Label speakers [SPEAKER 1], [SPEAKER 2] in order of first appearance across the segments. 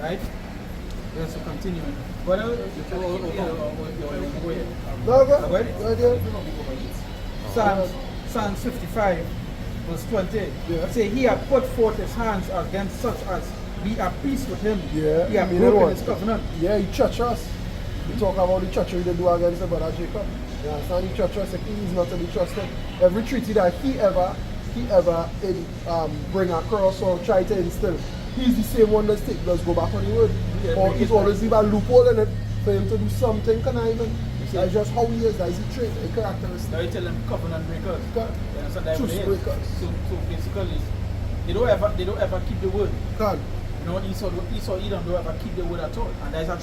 [SPEAKER 1] right? Yes, so continuing. What else?
[SPEAKER 2] No, go ahead.
[SPEAKER 1] Psalms 55, verse 20.
[SPEAKER 2] Yeah.
[SPEAKER 1] Say, he hath put forth his hands against such as be at peace with him.
[SPEAKER 2] Yeah.
[SPEAKER 1] He hath broken his covenant.
[SPEAKER 2] Yeah, he treacherous. We talk about the treachery they do against the brother Jacob. You understand? He treacherous, he is not to be trusted. Every treaty that he ever bring across or try to instill, he's the same one that does go back on the word.
[SPEAKER 1] Yeah,
[SPEAKER 2] or he's always leave a loophole in it for him to do something conniving. That's just how he is, that's his trait, a characteristic.
[SPEAKER 1] Now you tell them covenant breakers.
[SPEAKER 2] Truth breakers.
[SPEAKER 1] So basically, they don't ever keep the word.
[SPEAKER 2] Can.
[SPEAKER 1] You know, Esau Edom don't ever keep the word at all. And there's a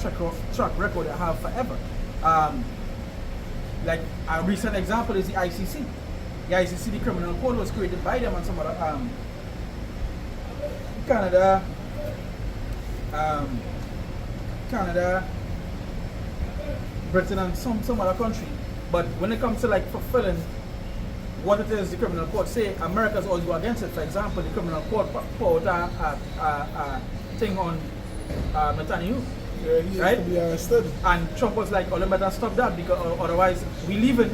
[SPEAKER 1] track record they have forever. Like a recent example is the ICC. The ICC, the criminal code, was created by them and some other Canada, Britain, and some other country. But when it comes to like fulfilling what it is the criminal court say, America's always go against it. For example, the criminal court put out a thing on Netanyahu.
[SPEAKER 2] Yeah, he
[SPEAKER 1] right?
[SPEAKER 2] has to be arrested.
[SPEAKER 1] And Trump was like, oh, let better stop that because otherwise we leaving.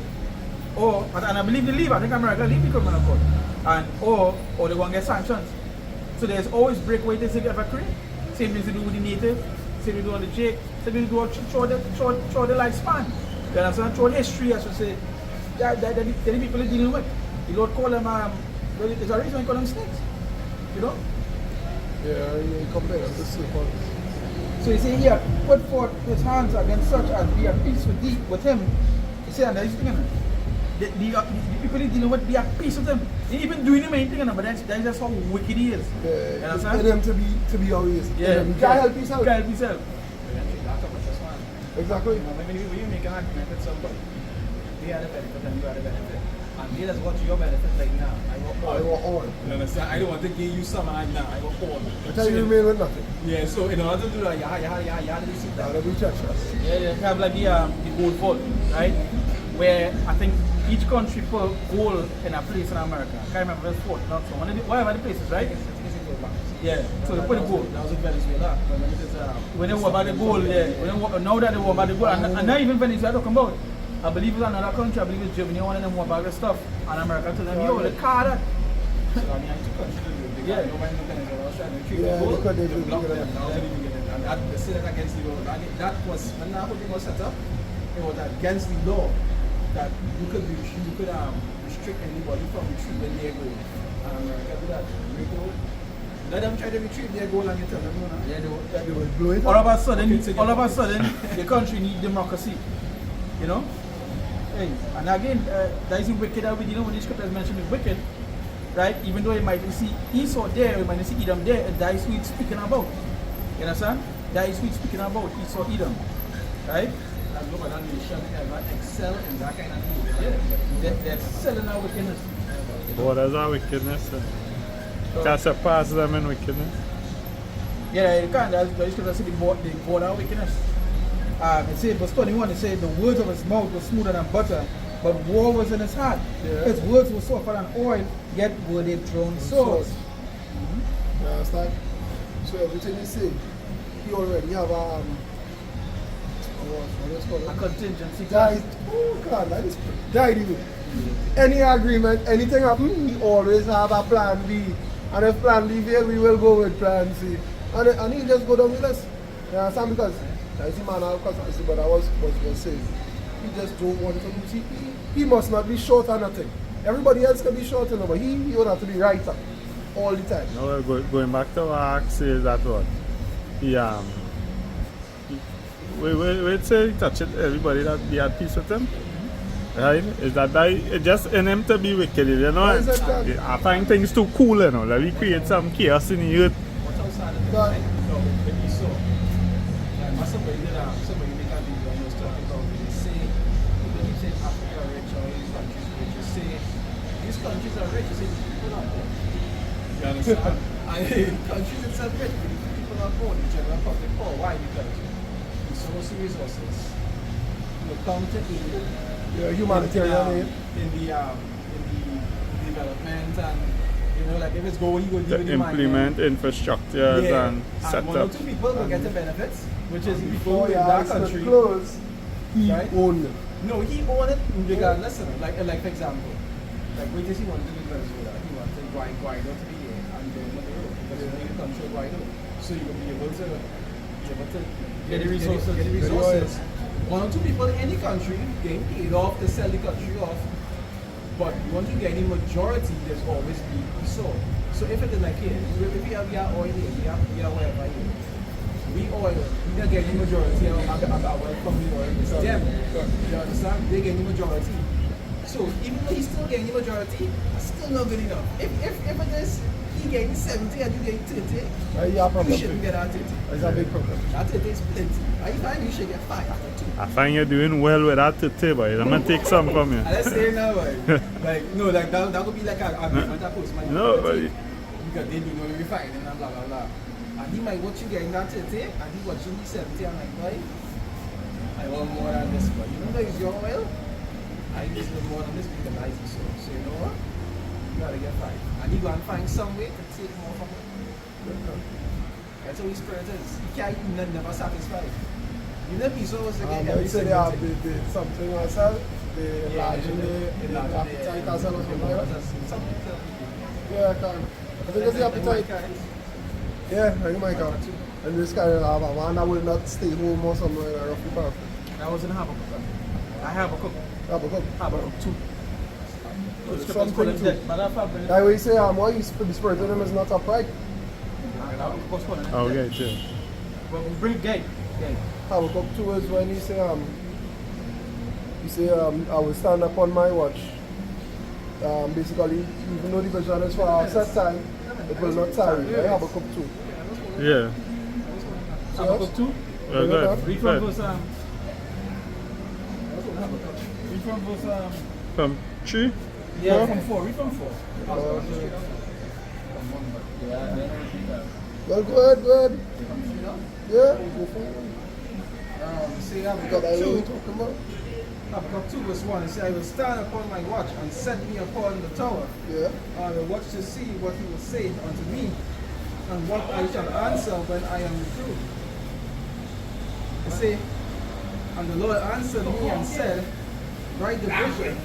[SPEAKER 1] And I believe they leave. I think America leave the criminal court. And or they won't get sanctions. So there's always breakaway things they ever create. Same things they do with the native, same thing they do on the Jake, same thing they do through the lifespan. You understand? Through history, I should say. That the people are dealing with. The Lord call them, there's a reason he call them snakes. You know?
[SPEAKER 2] Yeah, he compares the snake.
[SPEAKER 1] So he say here, put forth his hands against such as be at peace with him. He said, and that's the thing. The people he's dealing with be at peace with him. They even doing him anything, but that's just how wicked he is.
[SPEAKER 2] Yeah,
[SPEAKER 1] you understand?
[SPEAKER 2] For them to be how he is.
[SPEAKER 1] Yeah.
[SPEAKER 2] He can't help himself.
[SPEAKER 1] Can't help himself.
[SPEAKER 2] Exactly.
[SPEAKER 3] When you make an argument with somebody, they are the benefit and you are the benefit. And they just want your benefit like now.
[SPEAKER 2] I want all.
[SPEAKER 3] You understand? I don't want to give you some like now. I want all.
[SPEAKER 2] I tell you remain with nothing.
[SPEAKER 3] Yeah, so in order to do that, you have to see that.
[SPEAKER 2] That'll be treacherous.
[SPEAKER 1] Yeah, you have like the gold vault, right? Where I think each country put gold in a place in America. I can't remember this fort, not so. Whatever the places, right? Yeah, so they put the gold.
[SPEAKER 3] That was in Venezuela.
[SPEAKER 1] When they were about the gold, yeah. Now that they were about the gold, and not even Venezuela talking about. I believe it's another country, I believe it's Germany, one of them more about the stuff. And America told them, yo, the car that.
[SPEAKER 3] So I mean, two countries to do it.
[SPEAKER 1] Yeah.
[SPEAKER 3] Nobody in Venezuela was trying to treat
[SPEAKER 2] Yeah,
[SPEAKER 3] gold.
[SPEAKER 2] because they do
[SPEAKER 3] block
[SPEAKER 2] get
[SPEAKER 3] them.
[SPEAKER 2] it.
[SPEAKER 3] Now they didn't get it. And that, they said that against the law. That was, when that whole thing was set up, it was against the law that you could restrict anybody from retrieving their gold. And America did that. Let them try to retrieve their gold and you tell them, no, no.
[SPEAKER 1] Yeah,
[SPEAKER 2] They will blow it
[SPEAKER 1] all
[SPEAKER 2] up.
[SPEAKER 1] of a sudden, the country need democracy. You know? Hey, and again, that is wicked that we deal with. The scriptures mentioned is wicked, right? Even though you might see Esau there, you might see Edom there, that is who it's speaking about. You understand? That is who it's speaking about, Esau Edom, right?
[SPEAKER 3] And no other nation ever excel in that kind of thing.
[SPEAKER 1] Yeah, they're selling our wickedness.
[SPEAKER 4] Borders are wickedness. Can surpass them in wickedness.
[SPEAKER 1] Yeah, you can't. The scripture says they border wickedness. It said, verse 21, it said, the words of his mouth were smoother than butter, but war was in his heart.
[SPEAKER 2] Yeah.
[SPEAKER 1] His words were softer than oil, yet were they thrown swords.
[SPEAKER 2] You understand? So everything you say, he already have what is called?
[SPEAKER 1] A contingency.
[SPEAKER 2] Died. Oh God, that is died even. Any agreement, anything happen, he always have a plan B. And if plan B fail, we will go with plan C. And he just go down with us. You understand? Because that's the man because but I was saying. He just don't want to lose. He must not be short or nothing. Everybody else can be short, but he would have to be right up all the time.
[SPEAKER 4] No, going back to what Axe says that what? We'd say he touched everybody that he had peace with him. Right? Is that it's just in him to be wicked, you know? I find things too cool, you know, like we create some chaos in the earth.
[SPEAKER 3] What's outside of the thing? So, when you saw, somebody make a video and was talking about it. They say, people keep saying Africa rich or these countries rich. You say, these countries are rich. You say, these people are poor. You understand? And countries itself rich, but these people are poor. The general public poor. Why? Because resources, you come to aid.
[SPEAKER 2] Yeah, humanitarian aid.
[SPEAKER 3] In the development and You know, like if it's going, he will
[SPEAKER 4] To
[SPEAKER 3] leave it in mind.
[SPEAKER 4] implement infrastructures
[SPEAKER 3] Yeah.
[SPEAKER 4] and set
[SPEAKER 3] one or
[SPEAKER 4] up.
[SPEAKER 3] two people will get the benefits, which is if you go
[SPEAKER 2] Before
[SPEAKER 3] in
[SPEAKER 2] your
[SPEAKER 3] that
[SPEAKER 2] eyes
[SPEAKER 3] country.
[SPEAKER 2] closed, he
[SPEAKER 3] Right?
[SPEAKER 2] owned it.
[SPEAKER 3] No, he owned it regardless. Like for example, like what does he want to do in Venezuela? He wanted Guaido to be here and then Maduro because you can control Guaido, so you will be able to get the resources. Get the resources. One or two people in the country getting paid off to sell the country off, but once you get the majority, there's always be so. So if it is like here, if we have oil here, we have whatever here. We oil, we don't get the majority of our oil from the oil. It's them. You understand? They get the majority. So even though he's still getting the majority, it's still not good enough. If it is he getting 70 and you getting 30,
[SPEAKER 2] Yeah, problem.
[SPEAKER 3] you shouldn't get that 30.
[SPEAKER 2] It's a big problem.
[SPEAKER 3] That 30 is plenty. I find you should get 5 after 2.
[SPEAKER 4] I find you're doing well with that today, boy. I'm gonna take some from you.
[SPEAKER 3] And let's say now, like no, like that would be like an agreement I post my
[SPEAKER 4] No, but
[SPEAKER 3] because they do know refining and blah blah blah. And he might watch you getting that 30 and he watching me 70 and like, boy, I want more than this, but you know that is your oil. I use the more than this because I see so you know what? You gotta get 5. And you go and find some way to take more from it. That's how his spirit is. He can't never satisfied. Even if he's always like
[SPEAKER 2] But you say they have the something myself, they enlarging the appetite as well or something like that. Yeah, I can. I think it's the appetite. Yeah, I think my car. And this kind of have a man that will not stay home or somewhere in a rough part.
[SPEAKER 1] I was in Habakkuk. I have a cook.
[SPEAKER 2] Habakkuk.
[SPEAKER 1] Habakkuk 2.
[SPEAKER 2] Something too.
[SPEAKER 1] But I found
[SPEAKER 2] Like we say, why the spirit in him is not upright.
[SPEAKER 4] okay, too.
[SPEAKER 1] Well, bring Gay.
[SPEAKER 2] Habakkuk 2 is when he say, I will stand upon my watch. Basically, even though the vision is for our set time, it will not tarry. Right? Habakkuk 2.
[SPEAKER 4] Yeah.
[SPEAKER 1] Habakkuk 2.
[SPEAKER 4] Well, good.
[SPEAKER 1] Read from verse read from verse
[SPEAKER 4] From 3?
[SPEAKER 1] yeah, from 4. Read from 4.
[SPEAKER 2] Well, good. Yeah, go for it.
[SPEAKER 3] See,
[SPEAKER 2] Because I know what
[SPEAKER 3] Habakkuk
[SPEAKER 2] you're
[SPEAKER 3] 2,
[SPEAKER 2] talking about.
[SPEAKER 3] Habakkuk 2 verse 1, it says, I will stand upon my watch and set me upon the tower.
[SPEAKER 2] Yeah.
[SPEAKER 3] I will watch to see what he will say unto me, and what I shall answer when I am reproved. It say, and the Lord answered me and said, write the vision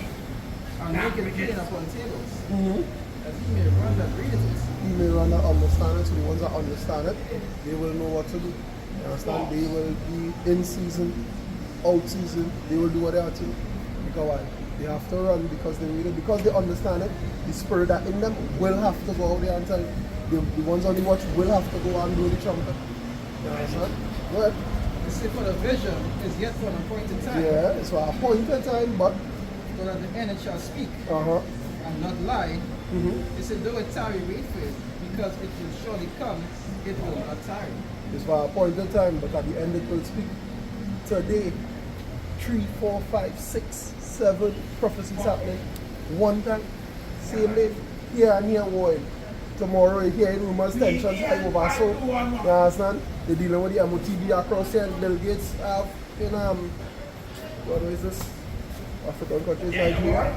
[SPEAKER 3] and make it plain upon tables, that he may run that readeth it.
[SPEAKER 2] He may run that understand it, so the ones that understand it, they will know what to do. You understand? They will be in season, out season, they will do what they have to do. Because why? They have to run because they read it, because they understand it. The spirit that in them will have to go out there and tell it. The ones on the watch will have to go and blow the trumpet. You understand? Go ahead.
[SPEAKER 3] It say, for the vision is yet for an appointed time,
[SPEAKER 2] Yeah, it's for a point in time, but
[SPEAKER 3] but at the end it shall speak and not lie. It said, though it tarry, wait for it, because it will surely come, it will not tarry.
[SPEAKER 2] It's for a point in time, but at the end it will speak. Today, 3, 4, 5, 6, 7 prophecies happening. One time, same day, here and here war. Tomorrow you hear rumors, tensions high over so. You understand? They're dealing with the MOTB across here, and Bill Gates have in what is this? African countries, Nigeria.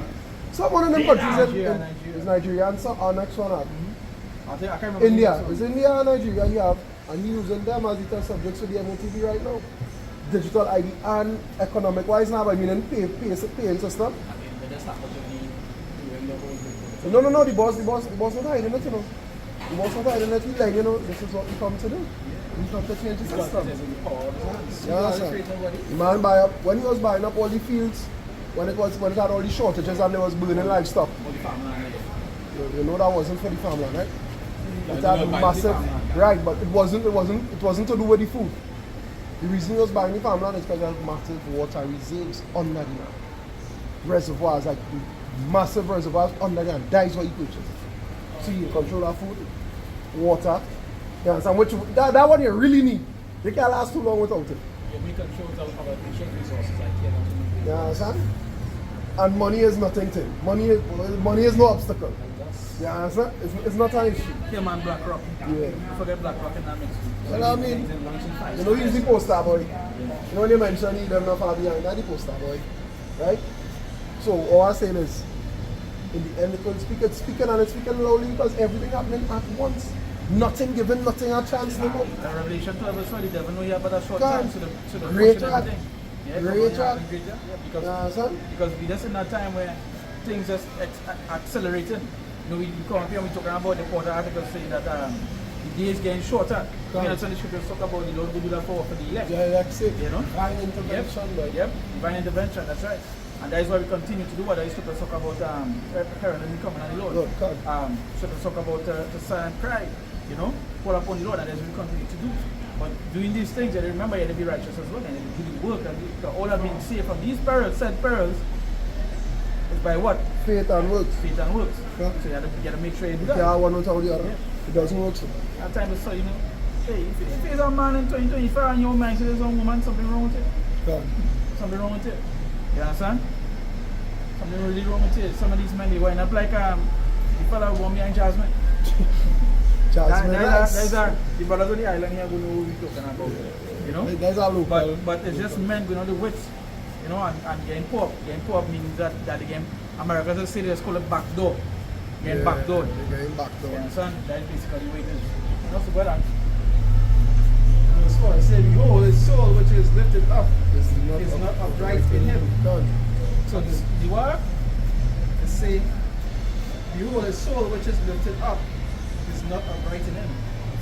[SPEAKER 2] Some one of them countries is Nigeria and some our next one up.
[SPEAKER 1] I can't remember.
[SPEAKER 2] India. It's India and Nigeria you have, and you using them as the test subjects for the MOTB right now. Digital ID and economic wise now, I mean paying system. No, the boss not hiding it, you know. The boss not hiding it, he's like, you know, this is what we come to do. We come to change the system. Yeah, sir. The man buy up, when he was buying up all the fields, when it had all the shortages and there was burning livestock. You know that wasn't for the farmland, right? It had massive, right, but it wasn't to do with the food. The reason he was buying the farmland is because there had massive water reserves under the land. Reservoirs, like massive reservoirs under the land. That is what he purchased. So you control that food, water, you understand? That one you really need. You can't last too long without it.
[SPEAKER 3] We control our ancient resources,
[SPEAKER 2] You understand? And money is nothing to it. Money is no obstacle. You understand? It's not an issue.
[SPEAKER 1] Yeah, man, Black Rock.
[SPEAKER 2] Yeah.
[SPEAKER 1] Forget Black Rock in that mix.
[SPEAKER 2] Well, I mean, you know, he's the poster boy. You know, when you mention he them not far behind, that's the poster boy. Right? So, all I'm saying is, in the end, it's speaking and it's speaking loudly because everything happening at once. Nothing given, nothing a chance no more.
[SPEAKER 1] The Revelation 12 verse 4, the devil know you about a short
[SPEAKER 2] God.
[SPEAKER 1] time, so the
[SPEAKER 2] Great
[SPEAKER 1] pushing
[SPEAKER 2] job.
[SPEAKER 1] everything. Yeah,
[SPEAKER 2] Great job.
[SPEAKER 1] great job. Yeah,
[SPEAKER 2] You understand?
[SPEAKER 1] because we just in that time where things just accelerating. You know, we come up here and we're talking about the Porter article saying that the day is getting shorter.
[SPEAKER 2] God.
[SPEAKER 1] You know, so the scriptures talk about the Lord will do that for the elect.
[SPEAKER 2] Yeah, that's it.
[SPEAKER 1] You know?
[SPEAKER 2] Divine intervention, but
[SPEAKER 1] Yep, divine intervention, that's right. And that is why we continue to do what I used to talk about parallel coming on the Lord.
[SPEAKER 2] Lord, God.
[SPEAKER 1] So to talk about the silent cry, you know, call upon the Lord, and that's what we continue to do. But doing these things, you remember you have to be righteous as well, and you have to do the work, and all have been saved from these perils, said perils, is by what?
[SPEAKER 2] Faith and works.
[SPEAKER 1] Faith and works.
[SPEAKER 2] Yeah.
[SPEAKER 1] So you have to make sure you do
[SPEAKER 2] You
[SPEAKER 1] that.
[SPEAKER 2] can't one without the other.
[SPEAKER 1] Yeah.
[SPEAKER 2] It doesn't work so.
[SPEAKER 1] At times, so you know, hey, if there's a man in 2025 and your mind says there's a woman, something wrong with it.
[SPEAKER 2] God.
[SPEAKER 1] Something wrong with it. You understand? Something really wrong with it. Some of these men, they wind up like the fella who won behind Jasmine.
[SPEAKER 2] Jasmine
[SPEAKER 1] There's
[SPEAKER 2] rice.
[SPEAKER 1] the brothers on the island here who know what we're talking about. You know?
[SPEAKER 2] There's a local.
[SPEAKER 1] But it's just men going on the wits. You know, and getting poor. Getting poor means that again, America just say they call it backdoor. Getting backdoor.
[SPEAKER 2] They're getting backdoor.
[SPEAKER 1] You understand? That's basically the way it is. Not so bad.
[SPEAKER 3] Verse 4, it says, behold, his soul which is lifted up
[SPEAKER 2] This
[SPEAKER 3] is not upright in him.
[SPEAKER 2] God.
[SPEAKER 1] So the what?
[SPEAKER 3] It says, behold, his soul which is lifted up is not upright in him.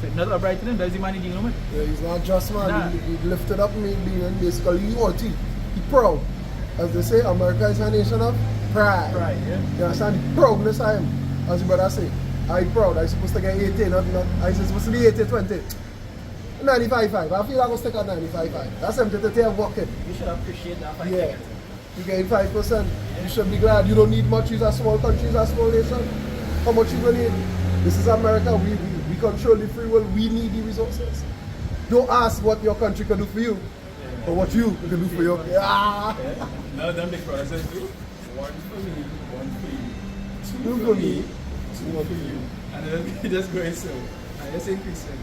[SPEAKER 1] So not upright in him, that's the man he dealing with.
[SPEAKER 2] Yeah, he's not just man.
[SPEAKER 1] Nah.
[SPEAKER 2] He lifted up me being basically haughty. He proud. As they say, America is a nation of pride.
[SPEAKER 1] Right, yeah.
[SPEAKER 2] You understand the proudness I am. As your brother say, I proud. I supposed to get 80, not I supposed to be 80-20. 95-5. I feel I go stick at 95-5. That's empty to take walking.
[SPEAKER 1] You should appreciate that. By
[SPEAKER 2] Yeah. You get 5%. You should be glad. You don't need much. You're a small country, you're a small nation. How much you gonna need? This is America. We control the free world. We need the resources. Don't ask what your country can do for you, but what you can do for you. Yeah.
[SPEAKER 3] Now them big brothers says, do one for me, one for you.
[SPEAKER 2] Two for me,
[SPEAKER 3] two for you. And then it just going so. And it's increasing.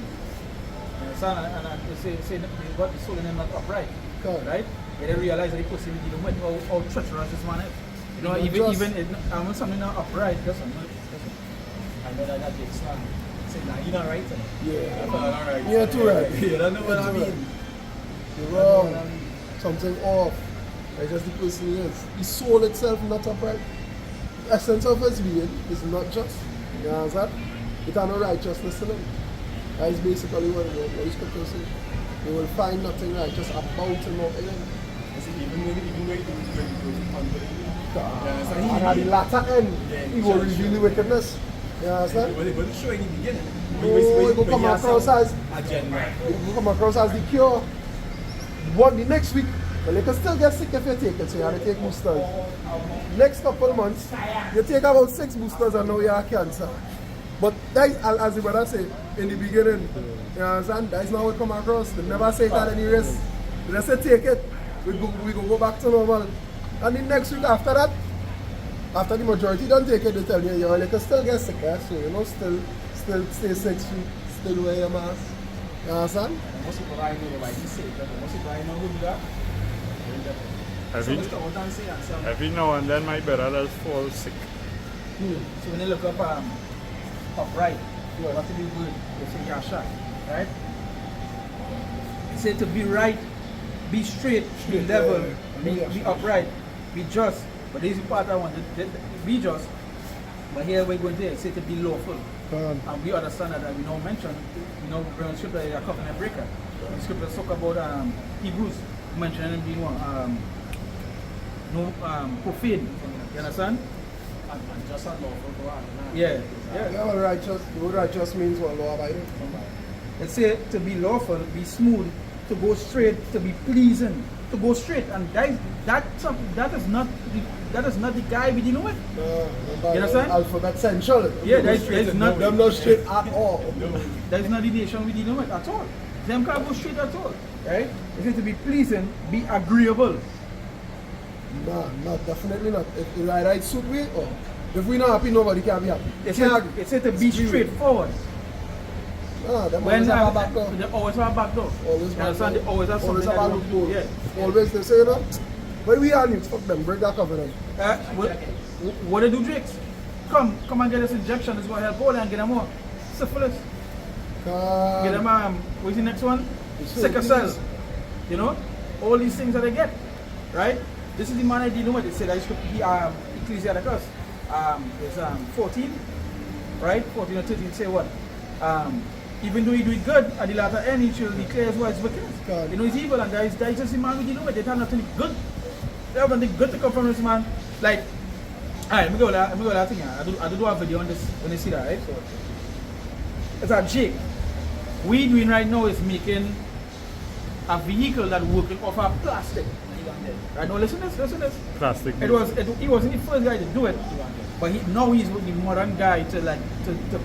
[SPEAKER 1] Son, and they say they got the soul in them not upright.
[SPEAKER 2] God.
[SPEAKER 1] Right? They didn't realize that they could see dealing with how treacherous this man is. You know,
[SPEAKER 2] Not just-
[SPEAKER 1] even when something not upright, doesn't.
[SPEAKER 3] I know that gets slang. Say, nah, you're not right.
[SPEAKER 2] Yeah.
[SPEAKER 3] I'm not right.
[SPEAKER 2] Yeah, too right.
[SPEAKER 3] You don't know what I
[SPEAKER 2] Too right.
[SPEAKER 3] mean.
[SPEAKER 2] You're wrong. Something off. It's just the person he is. The soul itself not upright. The essence of his being is not just. You understand? It has no righteousness in him. That is basically what the scripture says. You will find nothing righteous about him or in him.
[SPEAKER 3] I see, even when you go to unbelief.
[SPEAKER 2] And at the latter end, he will reveal the wickedness. You understand?
[SPEAKER 3] But it's showing in the beginning.
[SPEAKER 2] Oh, it will come across as
[SPEAKER 3] agenda.
[SPEAKER 2] it will come across as the cure. The next week, well, you can still get sick if you take it, so you have to take boosters. Next couple of months, you take about 6 boosters and now you have cancer. But that is, as the brother said, in the beginning, you understand? That is not what come across. They never say that any risk. They just say take it, we go back to normal. And the next week after that, after the majority don't take it, they tell you, you can still get sick, eh? So you know, still stay 6 feet, still wear your mask. You understand?
[SPEAKER 3] Most people I know why he said that. Most people I know who do that.
[SPEAKER 4] Every now and then my brother does fall sick.
[SPEAKER 1] So when you look up upright, you have to be good. You say you're shot, right? It said to be right, be straight, be level, be upright, be just. But this is part I want to be just. But here we're going to say to be lawful. And we understand that we don't mention, when scripture is a covenant breaker. The scripture talk about Hebrews mentioning being one profane. You understand?
[SPEAKER 3] And just and lawful go on.
[SPEAKER 1] Yeah.
[SPEAKER 2] Yeah, well, righteous means what law abiding.
[SPEAKER 1] It say to be lawful, be smooth, to go straight, to be pleasing, to go straight, and that is not the guy we dealing with. You understand?
[SPEAKER 2] Alphabet central.
[SPEAKER 1] Yeah, that's not
[SPEAKER 2] them not straight at all.
[SPEAKER 1] that is not the nation we dealing with at all. Them can't go straight at all, right? It says to be pleasing, be agreeable.
[SPEAKER 2] No, definitely not. If the right suit we, or if we not happy, nobody can be happy.
[SPEAKER 1] It says to be straightforward.
[SPEAKER 2] No, them
[SPEAKER 1] When
[SPEAKER 2] always have a back door.
[SPEAKER 1] they always have a back door.
[SPEAKER 2] Always
[SPEAKER 1] You understand? They always have something
[SPEAKER 2] have
[SPEAKER 1] that
[SPEAKER 2] a
[SPEAKER 1] they want to do.
[SPEAKER 2] loophole.
[SPEAKER 1] Yeah.
[SPEAKER 2] Always they say, you know, but we are new, fuck them, break that covenant.
[SPEAKER 1] What they do, Drakes? come and get this injection, it's gonna help all and get them more. Syphilis. Get them what's the next one? Sickle cell. You know? All these things that they get. Right? This is the man I dealing with. It said he Ecclesiasticus. It's 14, right? 14 or 13 say what? Even though he do it good, at the latter end he shall declare his words wickedness. You know, he's evil, and that is just the man we deal with. They have nothing good. They have nothing good to come from this man. Like, alright, let me go that thing here. I do a video on this when you see that, right? So it's a Jake. We doing right now is making a vehicle that working off of plastic. Right now, listen to this.
[SPEAKER 4] Plastic.
[SPEAKER 1] He wasn't the first guy to do it, but now he's the modern guy to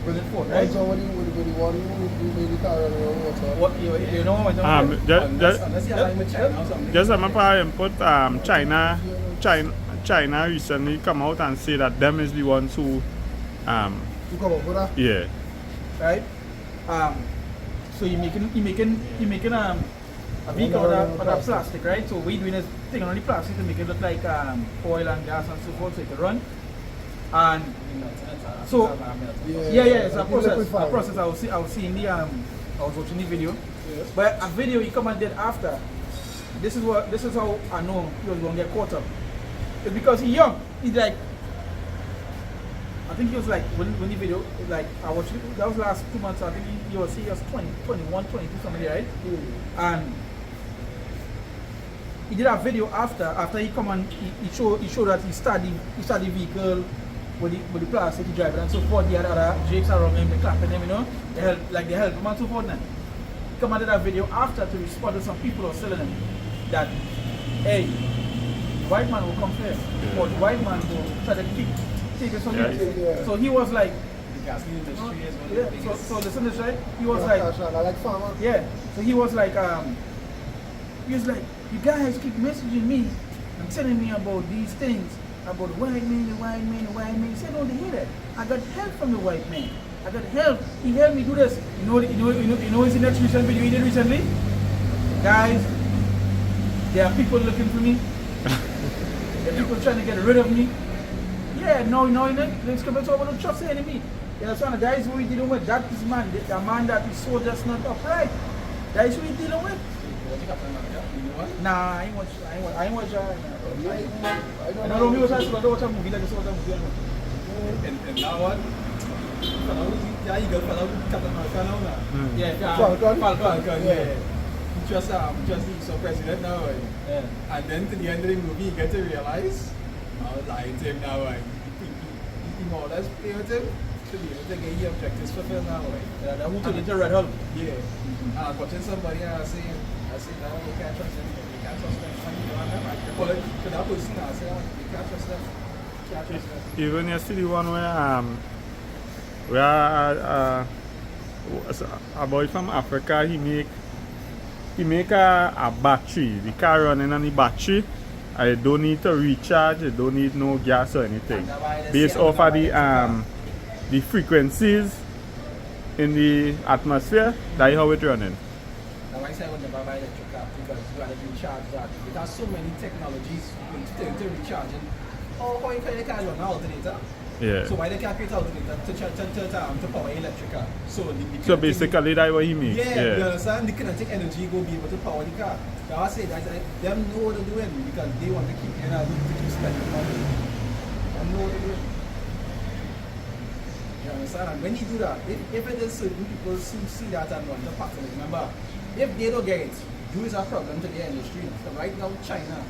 [SPEAKER 1] bring it forth, right?
[SPEAKER 2] So what do you want? You made the car around
[SPEAKER 1] What you know what I'm
[SPEAKER 4] just I'm input. China recently come out and say that them is the ones who
[SPEAKER 2] You come up with that?
[SPEAKER 4] yeah.
[SPEAKER 1] right? So you making a vehicle out of plastic, right? So we doing this thing on the plastic to make it look like oil and gas and so forth, so it can run. And so yeah, it's a process. I was seeing the I was watching the video, but a video he come and did after. This is how I know he was gonna get caught up. It's because he's young. He's like, I think he was like when the video like I watched it, that was last 2 months. I think he was 20, 21, 22 something, right? And he did a video after he come and he showed that he started the vehicle with the plastic he drive and so forth. He had other Jakes around him, they clapping him, you know, they help him and so forth. Then he come and did a video after to respond to some people who are selling him that hey, the white man will come first, or the white man will try to take us from here.
[SPEAKER 2] Yeah.
[SPEAKER 1] So he was like,
[SPEAKER 3] The gasoline industry is one of the
[SPEAKER 1] yeah.
[SPEAKER 3] biggest.
[SPEAKER 1] So listen to this, right? He was like,
[SPEAKER 2] I like farmer.
[SPEAKER 1] yeah. So he was like, you guys keep messaging me and telling me about these things, about the white man. He said, no, they hear that. I got help from the white man. I got help. He helped me do this. You know his next recent video he did recently? Guys, there are people looking for me. There are people trying to get rid of me. Yeah, no, let's come to over the trust the enemy. You understand? The guys who we dealing with, that is man, the man that is so just not upright. That is who we dealing with. Nah, I ain't watch I don't know me was watch a movie like this was a movie.
[SPEAKER 3] And now what? Yeah, you got Captain America now.
[SPEAKER 1] Yeah,
[SPEAKER 3] Falcon, yeah. Just so president now.
[SPEAKER 1] Yeah.
[SPEAKER 3] And then to the end of the movie, you get to realize, I was lying to him now. He more or less play with him. To be able to get your objectives fulfilled now.
[SPEAKER 1] Yeah, that who took it to Red Hulk.
[SPEAKER 3] Yeah. And I was watching somebody and I say, now you can't trust them. You can't trust them. Well, to that person, I say, you can't trust them. You can't trust them.
[SPEAKER 4] Even yesterday one where a boy from Africa he make a battery. The car running on the battery. I don't need to recharge, I don't need no gas or anything. Based off of the frequencies in the atmosphere, that's how it's running.
[SPEAKER 3] Now I say I would never buy electric car because you have to recharge that. It has so many technologies to recharge it. Or you can run an alternator.
[SPEAKER 4] Yeah.
[SPEAKER 3] So why they can't create alternator to power electric car? So
[SPEAKER 4] Basically that's what he means.
[SPEAKER 3] Yeah, you understand? The kinetic energy will be able to power the car. Now I say that them know what they're doing because they want to keep keep spending money. They know what they're doing. You understand? And when you do that, if it is certain people see that and want to pattern it, remember, if they don't get it, you is a problem to their industry. So right now, China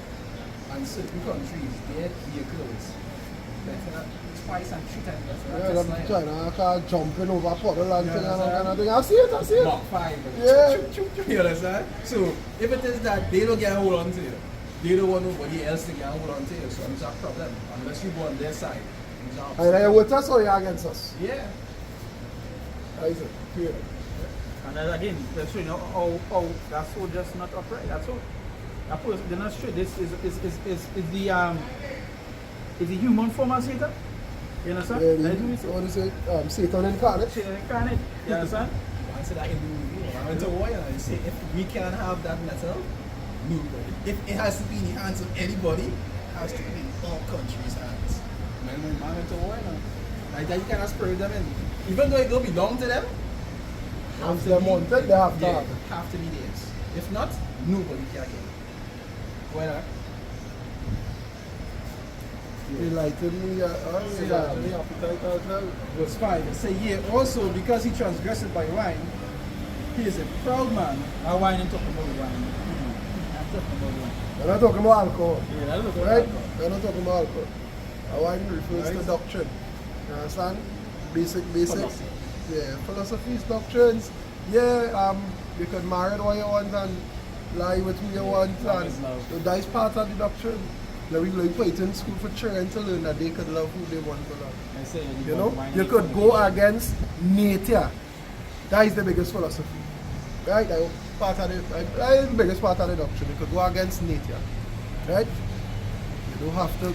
[SPEAKER 3] and certain countries, their vehicles, twice and 3 times better.
[SPEAKER 2] Yeah, I'm China car jumping over puddle and thing and all kind of thing. I see it.
[SPEAKER 3] Mark 5.
[SPEAKER 2] Yeah.
[SPEAKER 3] You understand? So if it is that they don't get a hold on to you, they don't want nobody else to get a hold on to you, so it's a problem. Unless you go on their side.
[SPEAKER 2] Are you with us or you against us?
[SPEAKER 3] Yeah.
[SPEAKER 2] That is it. Clear.
[SPEAKER 1] And then again, that's showing how that's so just not upright. That's all. That person, they're not straight. This is the human form of Satan. You understand?
[SPEAKER 2] Yeah,
[SPEAKER 1] That's what we say.
[SPEAKER 2] what is it? Satan incarnate.
[SPEAKER 1] Satan incarnate. You understand?
[SPEAKER 3] I said that in the movie. I went to war and I say if we can't have that metal, nobody. If it has to be in the hands of anybody, it has to be in all countries' hands. Man went to war now. I think you cannot spur them in. Even though it don't belong to them,
[SPEAKER 2] Once they're mounted, they have to
[SPEAKER 3] yeah,
[SPEAKER 2] have it.
[SPEAKER 3] have to be theirs. If not, nobody can get it. Why not?
[SPEAKER 2] Enlighten me.
[SPEAKER 3] the appetite as well. Verse 5, it say, yea, also because he transgressed by wine, he is a proud man.
[SPEAKER 1] I wine and talking about wine. I'm talking about wine.
[SPEAKER 2] We're not talking about alcohol.
[SPEAKER 1] Yeah, that's what
[SPEAKER 2] Right? We're not talking about alcohol. Our wine refers to
[SPEAKER 3] Right.
[SPEAKER 2] doctrine. You understand? Basic.
[SPEAKER 3] Philosophy.
[SPEAKER 2] Yeah, philosophies, doctrines. Yeah, you could marry who you want and lie with who you want.
[SPEAKER 3] Love
[SPEAKER 2] And
[SPEAKER 3] is love.
[SPEAKER 2] so that is part of the doctrine. Like we put it in school for children to learn that they could love who they want to love.
[SPEAKER 3] I say,
[SPEAKER 2] You know, you could go against nature. That is the biggest philosophy. Right? That is part of that is the biggest part of the doctrine. You could go against nature. Right? You don't have to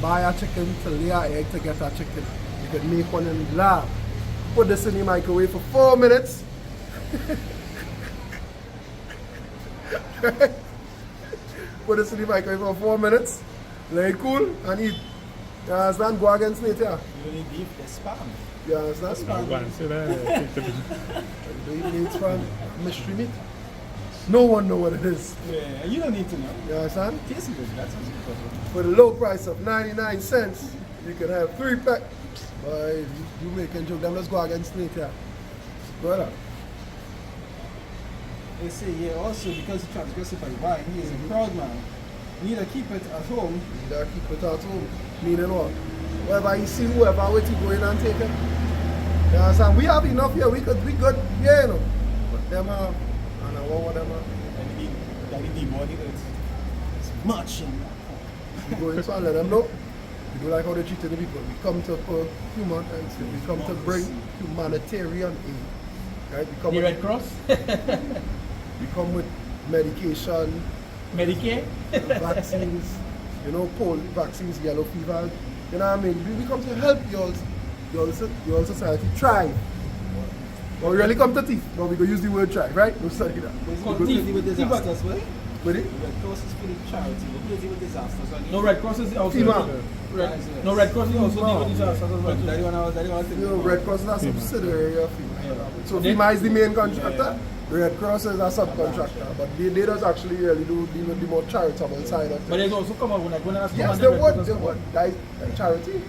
[SPEAKER 2] buy a chicken to lay an egg to get a chicken. You could make one in the lab. Put this in the microwave for 4 minutes. Right? Put this in the microwave for 4 minutes. Let it cool and eat. You understand? Go against nature.
[SPEAKER 3] You only beef the spam.
[SPEAKER 2] You understand? Do you eat from mystery meat? No one know what it is.
[SPEAKER 3] Yeah, you don't need to know.
[SPEAKER 2] You understand?
[SPEAKER 3] Tasty good, that's what's important.
[SPEAKER 2] For the low price of 99 cents, you can have 3 pack. Boy, you making joke, then let's go against nature. Go ahead.
[SPEAKER 3] They say, yeah, also because he transgressed by wine, he is a proud man. Neither keep it at home.
[SPEAKER 2] You gotta keep it at home. Meaning what? Wherever you see whoever with you go in and take it. You understand? We have enough here, we good, yeah, you know. But them have, and I want what them have.
[SPEAKER 3] And the body is much.
[SPEAKER 2] We go into and let them know. We do like how they treat the people. We come to human and we come to bring humanitarian aid. Right? We come
[SPEAKER 1] The
[SPEAKER 2] with,
[SPEAKER 1] Red Cross?
[SPEAKER 2] we come with medication,
[SPEAKER 1] Medicare?
[SPEAKER 2] vaccines, you know, polio vaccines, yellow fever. You know what I mean? We come to help your society thrive. But we really come to thief. But we go use the word thrive, right? No study that.
[SPEAKER 3] Who
[SPEAKER 1] Called
[SPEAKER 3] deals
[SPEAKER 1] thief.
[SPEAKER 3] with disasters, well?
[SPEAKER 2] With it?
[SPEAKER 3] Red Cross is fully charity. Who deals with disasters?
[SPEAKER 1] No, Red Cross is also...
[SPEAKER 2] FEMA.
[SPEAKER 1] No, Red Cross is also dealing with disasters as well.
[SPEAKER 3] That
[SPEAKER 1] too.
[SPEAKER 3] one I was thinking.
[SPEAKER 2] You know, Red Cross is a subsidiary of FEMA. So
[SPEAKER 1] They-
[SPEAKER 2] FEMA is the main contractor. Red Cross is a subcontractor, but they does actually really do deal with the more charitable side of
[SPEAKER 1] But
[SPEAKER 2] things.
[SPEAKER 1] there's also come up when I go and ask
[SPEAKER 2] Yes, they would. That is charity,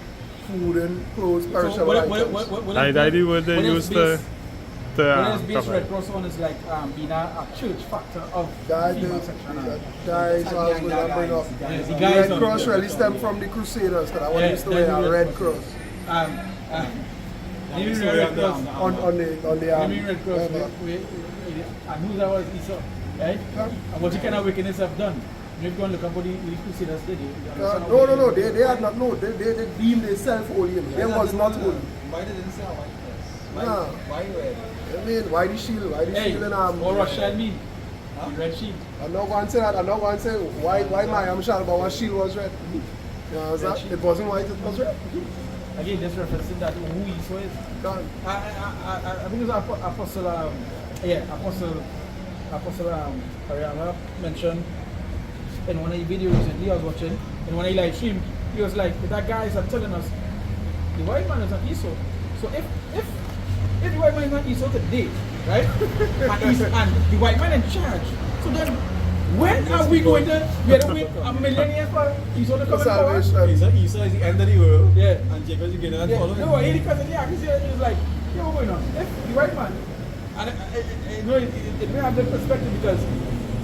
[SPEAKER 2] food and clothes, perishable items.
[SPEAKER 4] I the word they used to
[SPEAKER 1] What is based
[SPEAKER 4] cover.
[SPEAKER 1] Red Cross on is like being a church factor of
[SPEAKER 2] That
[SPEAKER 1] FEMA
[SPEAKER 2] is,
[SPEAKER 1] section.
[SPEAKER 2] that is how I was going to bring up.
[SPEAKER 1] Yes, the
[SPEAKER 2] The
[SPEAKER 1] guys
[SPEAKER 2] Red
[SPEAKER 1] on-
[SPEAKER 2] Cross really stemmed from the Crusaders, because I want
[SPEAKER 1] Yeah,
[SPEAKER 2] used to
[SPEAKER 1] that's
[SPEAKER 2] wear
[SPEAKER 1] the
[SPEAKER 2] a
[SPEAKER 1] Red
[SPEAKER 2] Red
[SPEAKER 1] Cross.
[SPEAKER 2] Cross
[SPEAKER 1] Maybe Red Cross.
[SPEAKER 2] on the
[SPEAKER 1] Maybe Red Cross. And who that was Esau, right? And what you kind of wickedness have done. Maybe go and look at what the Crusaders did.
[SPEAKER 2] no, they had not, no, they deemed themselves holy. They was not holy.
[SPEAKER 3] Why did they say white cross?
[SPEAKER 2] Nah.
[SPEAKER 3] Why red?
[SPEAKER 2] I mean, why the shield? Why the
[SPEAKER 1] Hey,
[SPEAKER 2] shield and
[SPEAKER 1] what Russia mean?
[SPEAKER 3] Huh?
[SPEAKER 1] The red sheep.
[SPEAKER 2] I'm not going to say that. I'm not going to say why my shall, but what shield was red. You know what I'm saying? It wasn't white, it was red.
[SPEAKER 1] Again, just referencing that who Esau is.
[SPEAKER 2] Done.
[SPEAKER 1] I think it was Apostle Ariana mentioned in one of the videos recently I was watching, in one of the live stream, he was like, that guys are telling us the white man is an Esau. So if the white man is not Esau today, right? and the white man in charge, so then when are we going to wait a millennia for Esau to come in power?
[SPEAKER 2] Salvation.
[SPEAKER 3] Esau is the end of the world.
[SPEAKER 1] Yeah.
[SPEAKER 3] And Jacob is beginning and
[SPEAKER 1] Yeah,
[SPEAKER 3] following.
[SPEAKER 1] no, because the accuracy is like, yeah, what's going on? If the white man, and it may have the perspective because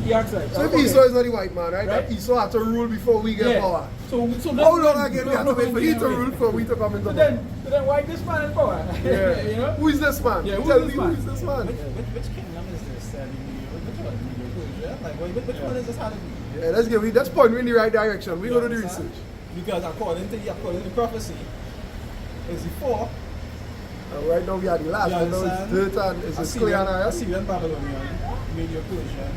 [SPEAKER 1] he acts like.
[SPEAKER 2] So if
[SPEAKER 1] okay,
[SPEAKER 2] Esau is not the white man, right?
[SPEAKER 1] Right.
[SPEAKER 2] Esau had to rule before we get
[SPEAKER 1] yeah.
[SPEAKER 2] power.
[SPEAKER 1] So
[SPEAKER 2] How long again we have to wait for him to rule for we to come into
[SPEAKER 1] So
[SPEAKER 2] power?
[SPEAKER 1] then why this man in power?
[SPEAKER 2] Yeah.
[SPEAKER 1] You know?
[SPEAKER 2] Who is this man?
[SPEAKER 1] Yeah, who
[SPEAKER 2] Tell
[SPEAKER 1] is
[SPEAKER 2] me
[SPEAKER 1] this
[SPEAKER 2] who
[SPEAKER 1] man?
[SPEAKER 2] is this man?
[SPEAKER 3] Which kingdom is this? Which one? Persia? Like, which one is this?
[SPEAKER 2] Yeah, let's point me in the right direction. We go to the research.
[SPEAKER 3] Because according to the prophecy, is the four.
[SPEAKER 2] Right now we are the last.
[SPEAKER 3] You
[SPEAKER 2] I know it's
[SPEAKER 3] understand?
[SPEAKER 2] dirt and it's clear and iron.
[SPEAKER 3] Assyrian, Babylonian, Medo-Persian,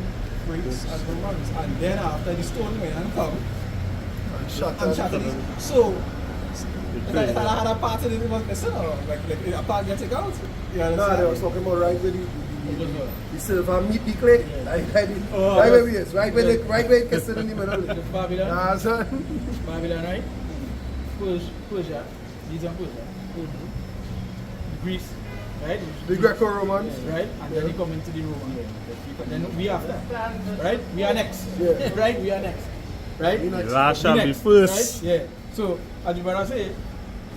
[SPEAKER 3] Greeks, and Romans. And then after the stone went and come
[SPEAKER 2] And shut
[SPEAKER 3] and shattered it. So, if I had a part of it was missing, or like a part gets it out. You
[SPEAKER 2] No, they
[SPEAKER 3] understand?
[SPEAKER 2] was talking about right with the silver meat the clay. Right where we is. Right where it kissed in the middle.
[SPEAKER 1] Babylon,
[SPEAKER 2] Nah, son.
[SPEAKER 1] Babylon, right? Persia. these examples, right? Greece, right?
[SPEAKER 2] The Greco-Romans.
[SPEAKER 1] Right? And then they come into the Roman. Then we after. Right? We are next.
[SPEAKER 2] Yeah.
[SPEAKER 1] Right? We are next. Right?
[SPEAKER 2] We next.
[SPEAKER 4] Last shall
[SPEAKER 1] We
[SPEAKER 4] be
[SPEAKER 1] next,
[SPEAKER 4] first.
[SPEAKER 1] Right? Yeah. So, as you brother say,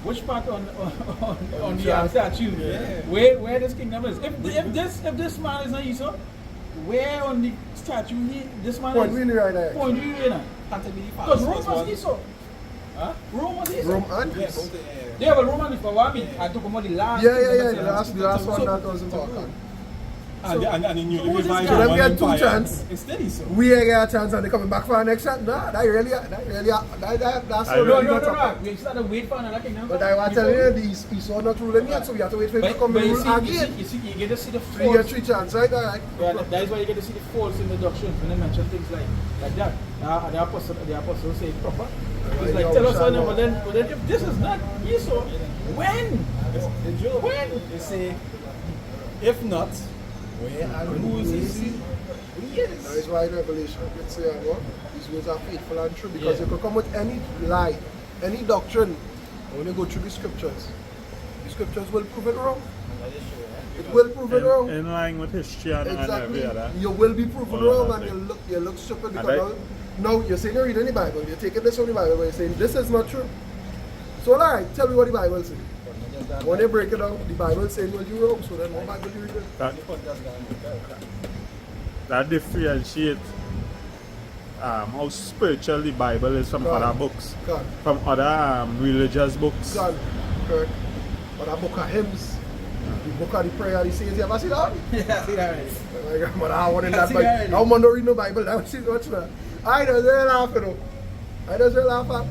[SPEAKER 1] which part on the
[SPEAKER 2] chart.
[SPEAKER 1] statue?
[SPEAKER 3] Yeah.
[SPEAKER 1] Where this kingdom is? If this man is not Esau, where on the statue this man
[SPEAKER 2] Point
[SPEAKER 1] is?
[SPEAKER 2] really right there.
[SPEAKER 1] Point really now. Because Rome was Esau.
[SPEAKER 3] Huh?
[SPEAKER 1] Rome was Esau.
[SPEAKER 2] Rome and
[SPEAKER 3] Yes.
[SPEAKER 2] Greece.
[SPEAKER 1] Yeah, but Roman is for what I mean. I talk about the last.
[SPEAKER 2] Yeah.
[SPEAKER 1] kingdom
[SPEAKER 2] The
[SPEAKER 1] itself.
[SPEAKER 2] last one
[SPEAKER 1] So-
[SPEAKER 2] that was important.
[SPEAKER 3] And the newly
[SPEAKER 1] so who's this
[SPEAKER 3] revived
[SPEAKER 1] guy?
[SPEAKER 2] So them
[SPEAKER 3] Roman
[SPEAKER 2] get two
[SPEAKER 3] Empire.
[SPEAKER 2] chance.
[SPEAKER 3] It's steady, so.
[SPEAKER 2] We ain't get a chance and they coming back for our next chance. Nah, that's
[SPEAKER 4] I
[SPEAKER 2] so
[SPEAKER 4] know.
[SPEAKER 2] really not a
[SPEAKER 1] We started to wait for another kingdom.
[SPEAKER 2] But I was telling you, these Esau not ruling yet, so we have to wait for him to come and
[SPEAKER 1] you
[SPEAKER 2] rule again.
[SPEAKER 1] you get to see the
[SPEAKER 2] Three
[SPEAKER 1] faults.
[SPEAKER 2] chance, right? Alright.
[SPEAKER 1] Yeah, that is why you get to see the faults in the doctrines when they mention things like that. The apostle say it proper. It's like tell us on them, but then if this is not Esau, when?
[SPEAKER 3] The Job,
[SPEAKER 1] When?
[SPEAKER 3] they say, if not, where are
[SPEAKER 1] Who is
[SPEAKER 3] those?
[SPEAKER 1] he?
[SPEAKER 2] That is why in Revelation it say what? These words are faithful and true because you could come with any lie, any doctrine, and when you go through the scriptures will prove it wrong. It will prove it wrong.
[SPEAKER 4] In line with history and
[SPEAKER 2] Exactly.
[SPEAKER 4] every other.
[SPEAKER 2] You will be proven
[SPEAKER 4] All
[SPEAKER 2] wrong
[SPEAKER 4] other
[SPEAKER 2] and you look stupid
[SPEAKER 4] And
[SPEAKER 2] because now you're saying you're reading the Bible, you're taking this from the Bible, but you're saying this is not true. So alright, tell me what the Bible says. When they break it down, the Bible is saying well you're wrong, so then what Bible you reading?
[SPEAKER 4] That differentiate how spiritual the Bible is from
[SPEAKER 2] God.
[SPEAKER 4] other books,
[SPEAKER 2] God.
[SPEAKER 4] from other religious books.
[SPEAKER 2] God, correct. But a book of hymns, the book of the prayer, the saints, you ever see that?
[SPEAKER 1] Yeah, see that right.
[SPEAKER 2] My grandmother, I want in that
[SPEAKER 1] See
[SPEAKER 2] Bible.
[SPEAKER 1] that?
[SPEAKER 2] How man don't read no Bible, that was watch that. I just really laugh, you know. I just really laugh at.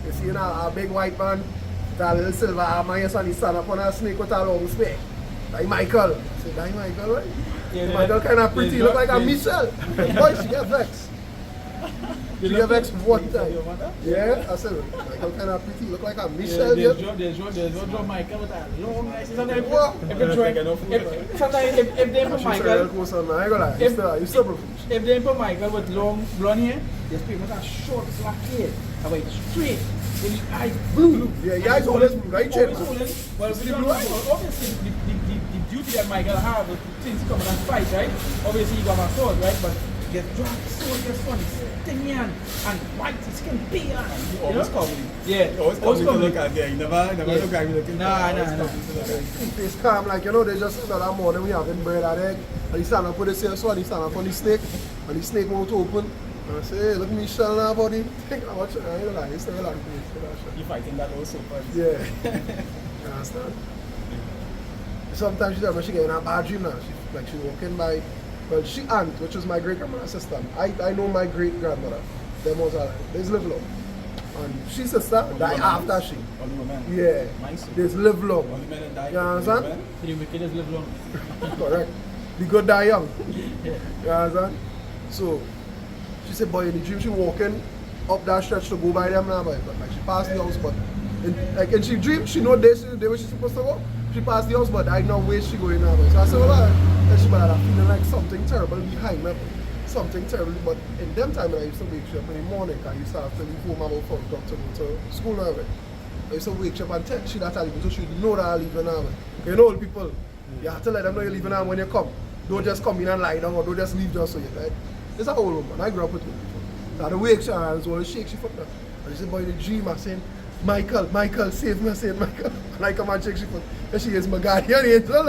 [SPEAKER 2] You see, a big white man, with a little silver armor, yes, and he stand up on a snake with a long spear. Like Michael. I said, that Michael, right?
[SPEAKER 1] Yeah,
[SPEAKER 2] Michael kind of pretty, look like a Michelle. Boy, she get vexed. She get vexed one time. Yeah, I said, Michael kind of pretty, look like a Michelle.
[SPEAKER 1] There's no draw Michael with that long nice. Sometimes
[SPEAKER 2] Wow.
[SPEAKER 1] if they put Michael,
[SPEAKER 2] You still proof.
[SPEAKER 1] if they put Michael with long blonde hair, there's people that short black hair, and like straight, with his eyes blue.
[SPEAKER 2] Yeah, your eyes always blue, right?
[SPEAKER 1] Always blue. Well, we don't know, obviously the duty that Michael have since he come and fight, right? Obviously he got a sword, right? But get dropped sword, gets funny, stingy and white, his skin pale. You
[SPEAKER 3] Always
[SPEAKER 1] know?
[SPEAKER 3] comedy.
[SPEAKER 1] Yeah,
[SPEAKER 3] Always comedy to look at. Yeah, you never
[SPEAKER 1] Yeah.
[SPEAKER 3] look at me looking.
[SPEAKER 1] Nah.
[SPEAKER 2] Face calm, like, you know, they just that morning we having bread and egg, and he stand up with the same sword, he stand up on the snake, and the snake won't open. And I say, hey, look me shell now, buddy. Think I watch it, I ain't like, it's still like this.
[SPEAKER 3] You fighting that also, but
[SPEAKER 2] Yeah. You understand? Sometimes she tell me she get in a bad dream now. She walking by, well, she aunt, which was my great grandmother's sister. I know my great grandmother. Them was alive. They live long. And she sister died after she.
[SPEAKER 3] only women.
[SPEAKER 2] Yeah.
[SPEAKER 3] Nice.
[SPEAKER 2] They live long.
[SPEAKER 3] Only men that die.
[SPEAKER 2] You understand?
[SPEAKER 1] The wickedness live long.
[SPEAKER 2] Correct. The good die young. You understand? So she said, boy, in the dream she walking up that stretch to go by them now, but like she passed the house, but in she dream she know they where she's supposed to go. She passed the house, but I know where she going now. So I said, well, then she had feeling like something terrible behind me. Something terrible, but in them time when I used to wake you up in the morning, I used to have to leave home about 4 o'clock to go to school and everything. I used to wake you up and tell she that I leave, so she know that I leaving now. You know old people, you have to let them know you're leaving now when you come. Don't just come in and lie down or don't just leave just so you right. It's an old woman. I grew up with old people. So I had to wake her and so I shake she foot now. And she said, boy, the dream I saying, Michael, save me, I said, Michael. And I come and shake she foot. And she is my guardian angel.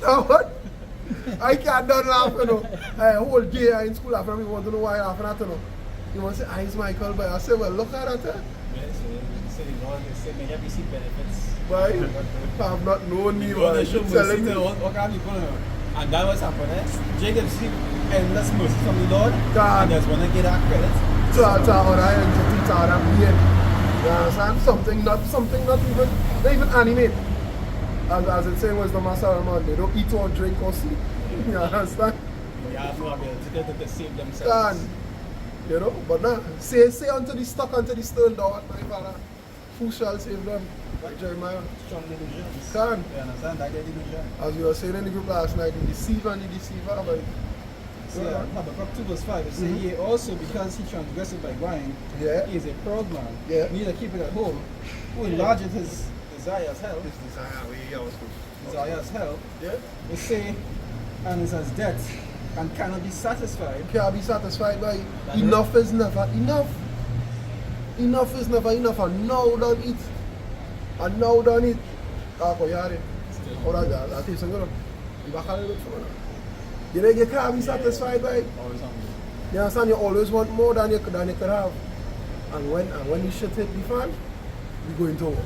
[SPEAKER 2] Now what? I can't done laugh, you know. A whole day I in school after me want to know why I laughing at you know. You want to say, it's Michael, but I say, well, look at that.
[SPEAKER 3] Say many have received benefits.
[SPEAKER 2] Why? I have not known you.
[SPEAKER 3] They show mercy
[SPEAKER 2] Telling
[SPEAKER 3] to
[SPEAKER 2] me.
[SPEAKER 3] all kind of people. And that was happening. Jacob received endless mercy from the Lord.
[SPEAKER 2] God.
[SPEAKER 3] And just want to get that credit.
[SPEAKER 2] To other entity, to other being. You understand? Something not even animate. As it says was the Master man, they don't eat or drink or sleep. You understand?
[SPEAKER 3] You have no ability to save themselves.
[SPEAKER 2] Can. You know, but now say unto the stuck unto the stone door, my father, who shall save them? Like Jeremiah.
[SPEAKER 3] Strong delusions.
[SPEAKER 2] Can.
[SPEAKER 3] You understand? That get delusion.
[SPEAKER 2] As we were saying in the group last night, the deceiver and the deceiver, but
[SPEAKER 3] See, Habakkuk 2 verse 5, it says, yea, also because he transgressed by going,
[SPEAKER 2] Yeah.
[SPEAKER 3] he is a proud man,
[SPEAKER 2] Yeah.
[SPEAKER 3] neither keep it at home, who enlargeth his desires hell, desires hell,
[SPEAKER 2] Yeah.
[SPEAKER 3] they say, and is as debt, and cannot be satisfied.
[SPEAKER 2] Can't be satisfied by enough is never enough. Enough is never enough, and now done it. And now done it. That is good. You can't be satisfied by it.
[SPEAKER 3] Always hungry.
[SPEAKER 2] You understand? You always want more than you could have. And when you shit hit the fan, we go into war.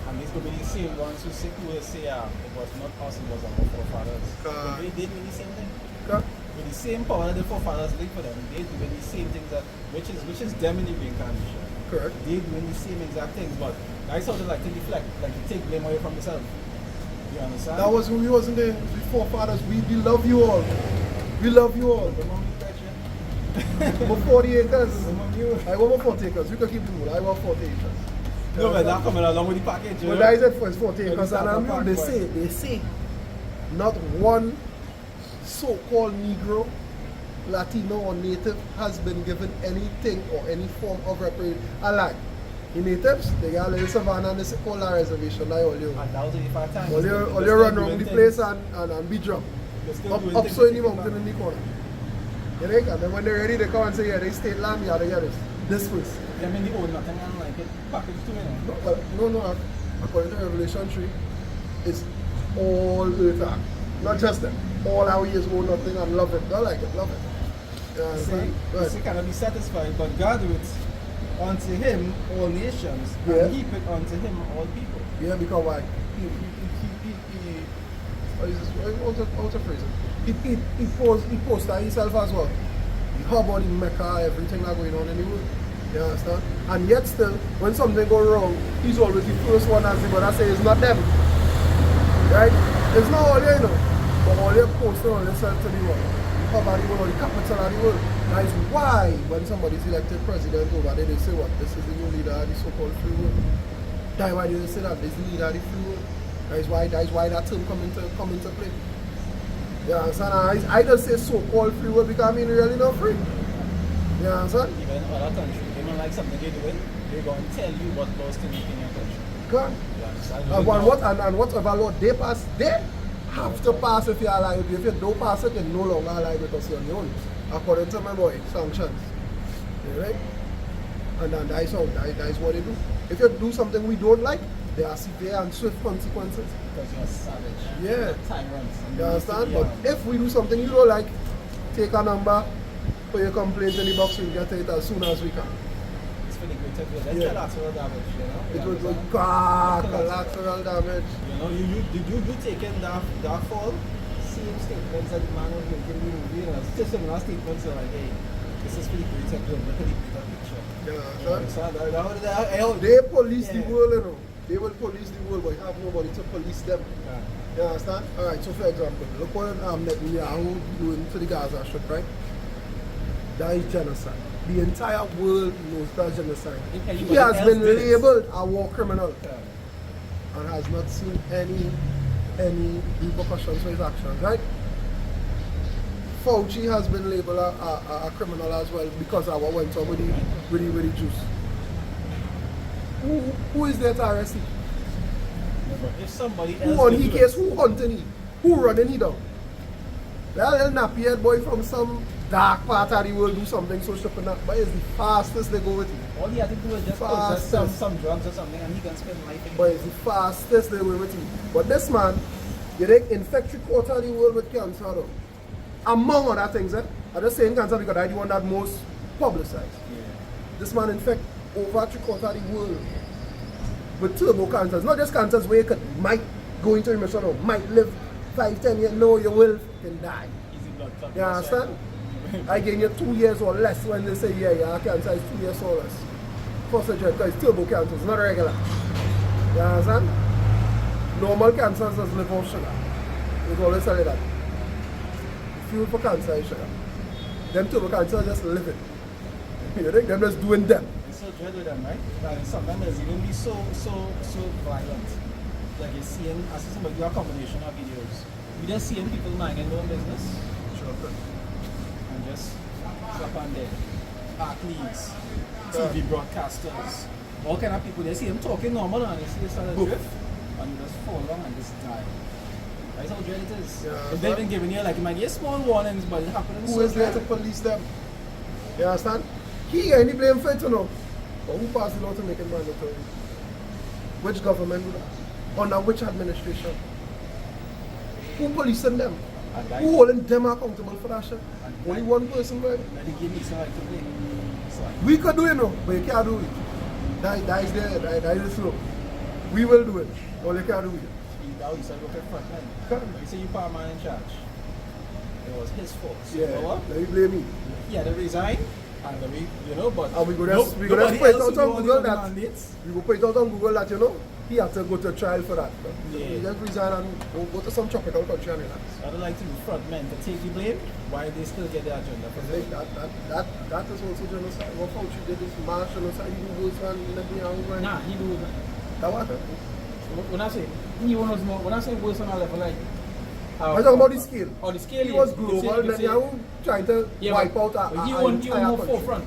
[SPEAKER 3] And these could be the same ones who will say, it was not us, it was our forefathers. But they did the same thing.
[SPEAKER 2] Okay?
[SPEAKER 3] With the same power that the forefathers did for them, they doing the same things that which is them in the reincarnation.
[SPEAKER 2] Correct.
[SPEAKER 3] They doing the same exact things, but that's how they like to deflect, like to take blame away from themselves. You understand?
[SPEAKER 2] That was we wasn't there before fathers. We love you all. We love you all. But 40 acres. I want 40 acres. We can keep the mood. I want 40 acres.
[SPEAKER 3] No, but that coming along with the package.
[SPEAKER 2] But that is it for 40 acres. And I'm real, they say, not one so-called Negro, Latino or Native has been given anything or any form of reparation. I like. The natives, they got a little savannah and they call that reservation. Like all you.
[SPEAKER 3] And that was 85 times.
[SPEAKER 2] All you run around the place and be drunk. Up so in the mountain in the corner. You think? And then when they're ready, they come and say, yeah, they state land, yeah, they get this first.
[SPEAKER 3] I mean, they own nothing and like it package too, you know?
[SPEAKER 2] No. According to Revelation 3, it's all earth act. Not just them. All our years own nothing and love it. Don't like it, love it. You understand?
[SPEAKER 3] See, cannot be satisfied, but God will unto him all nations,
[SPEAKER 2] Yeah.
[SPEAKER 3] and heap it unto him all people.
[SPEAKER 2] Yeah, because why? What is this? What's the phrase? He posts that himself as well. How about the Mecca, everything that's going on in the world? You understand? And yet still, when something goes wrong, he's always the first one as the brother say it's not them. Right? It's not all you know. But all you post on yourself to the world. How about the world, the capital of the world. That is why when somebody's elected president over there, they say what? This is the new leader of the so-called free world. That's why they say that this is the leader of the free world. That is why that term come into play. You understand? I just say so-called free world because I mean really not free. You understand?
[SPEAKER 3] Even in other countries, they don't like something they're doing, they're going to tell you what laws to make in your country.
[SPEAKER 2] God.
[SPEAKER 3] You understand?
[SPEAKER 2] And whatever law they pass, they have to pass if you are alive. If you don't pass it, you're no longer alive because you're on your own. According to my boy, sanctions. Right? And that is what they do. If you do something we don't like, there are severe and swift consequences.
[SPEAKER 3] Because you're a savage.
[SPEAKER 2] Yeah.
[SPEAKER 3] You're a tyrant.
[SPEAKER 2] You understand? But if we do something you don't like, take a number, put your complaint in the box, we'll get it as soon as we can.
[SPEAKER 3] It's for the greater good. That's collateral damage, you know?
[SPEAKER 2] It would be collateral damage.
[SPEAKER 3] You know, you taking that fall, same statements that the man was making in the movie, you know, just similar statements are like, hey, this is for the greater good, look at the bigger picture.
[SPEAKER 2] They police the world, you know. They will police the world, but you have nobody to police them. You understand? Alright, so for example, look what Netanyahu doing to the Gaza Strip, right? That is genocide. The entire world knows that's genocide. He has been labeled a war criminal and has not seen any repercussions for his actions, right? Fauci has been labeled a criminal as well because of what went on with the Jews. Who is there to arrest him?
[SPEAKER 3] If somebody else
[SPEAKER 2] Who on his case? Who hunting him? Who running him down? That little nappy-head boy from some dark part of the world do something so stupid, but it's the fastest they go with him.
[SPEAKER 3] all he had to do is just possess some drugs or something and he can spend life in
[SPEAKER 2] But it's the fastest they go with him. But this man, you think infect 3/4 of the world with cancer though. Among other things, I'm just saying cancer because that's the one that most publicized.
[SPEAKER 3] Yeah.
[SPEAKER 2] This man infect over 3/4 of the world with turbo cancers. Not just cancers where you might go into remission or might live 5-10 years. No, you will fucking die.
[SPEAKER 3] Easy blood clot.
[SPEAKER 2] You understand? I give you 2 years or less when they say, yeah, your cancer is 2 years or less. For surgery, because it's turbo cancer, it's not regular. You understand? Normal cancers just live on sugar. We always tell you that. Fuel for cancer is sugar. Them turbo cancer just living. You think? Them just doing them.
[SPEAKER 3] It's so dread with them, right? And sometimes it's even be so violent. Like you're seeing, I see somebody do a combination of videos. You just seeing people minding their own business.
[SPEAKER 2] Sure.
[SPEAKER 3] just drop on there. Athletes, TV broadcasters, all kind of people. They see him talking normal and they see they start to drift and you just fall down and just die. That's how dread it is.
[SPEAKER 2] Yeah,
[SPEAKER 3] If they've been giving you like you might get small warnings, but it happens.
[SPEAKER 2] Who is there to police them? You understand? He ain't any blame for it, you know. But who passed the law to make it mandatory? Which government do that? Under which administration? Who policing them?
[SPEAKER 3] And that-
[SPEAKER 2] Who holding them accountable for that shit?
[SPEAKER 3] And
[SPEAKER 2] Only
[SPEAKER 3] that-
[SPEAKER 2] one person, right?
[SPEAKER 3] Let the give me some like to play. So,
[SPEAKER 2] We could do it, no, but you can't do it. That is there, that is the flow. We will do it, but you can't do it.
[SPEAKER 3] now you said look at front line.
[SPEAKER 2] Can't.
[SPEAKER 3] You say you put a man in charge. It was his fault. So
[SPEAKER 2] Yeah,
[SPEAKER 3] you know what?
[SPEAKER 2] now you blame me.
[SPEAKER 3] He had to resign, and we, you know, but
[SPEAKER 2] And we go
[SPEAKER 3] no-
[SPEAKER 2] just put
[SPEAKER 3] nobody
[SPEAKER 2] it
[SPEAKER 3] else
[SPEAKER 2] out
[SPEAKER 3] would
[SPEAKER 2] on
[SPEAKER 3] go
[SPEAKER 2] Google
[SPEAKER 3] the
[SPEAKER 2] that.
[SPEAKER 3] mandates.
[SPEAKER 2] We go put it out on Google that, you know, he had to go to trial for that.
[SPEAKER 3] Yeah.
[SPEAKER 2] He just resign and go to some tropical country and relax.
[SPEAKER 3] I'd like to be front men to take the blame while they still get their agenda.
[SPEAKER 2] I think that is also genocide. What Fauci did is mass genocide. He goes and let me out.
[SPEAKER 1] Nah, he do
[SPEAKER 2] That what?
[SPEAKER 1] when I say he was more, when I say worse on a level like
[SPEAKER 2] I'm talking about the scale.
[SPEAKER 1] or the scale
[SPEAKER 2] He was
[SPEAKER 1] you
[SPEAKER 2] global,
[SPEAKER 1] say-
[SPEAKER 2] then you trying to
[SPEAKER 1] yeah,
[SPEAKER 2] wipe
[SPEAKER 1] but,
[SPEAKER 2] out
[SPEAKER 1] but he
[SPEAKER 2] a
[SPEAKER 1] was
[SPEAKER 2] entire
[SPEAKER 1] more
[SPEAKER 2] country.
[SPEAKER 1] forefront.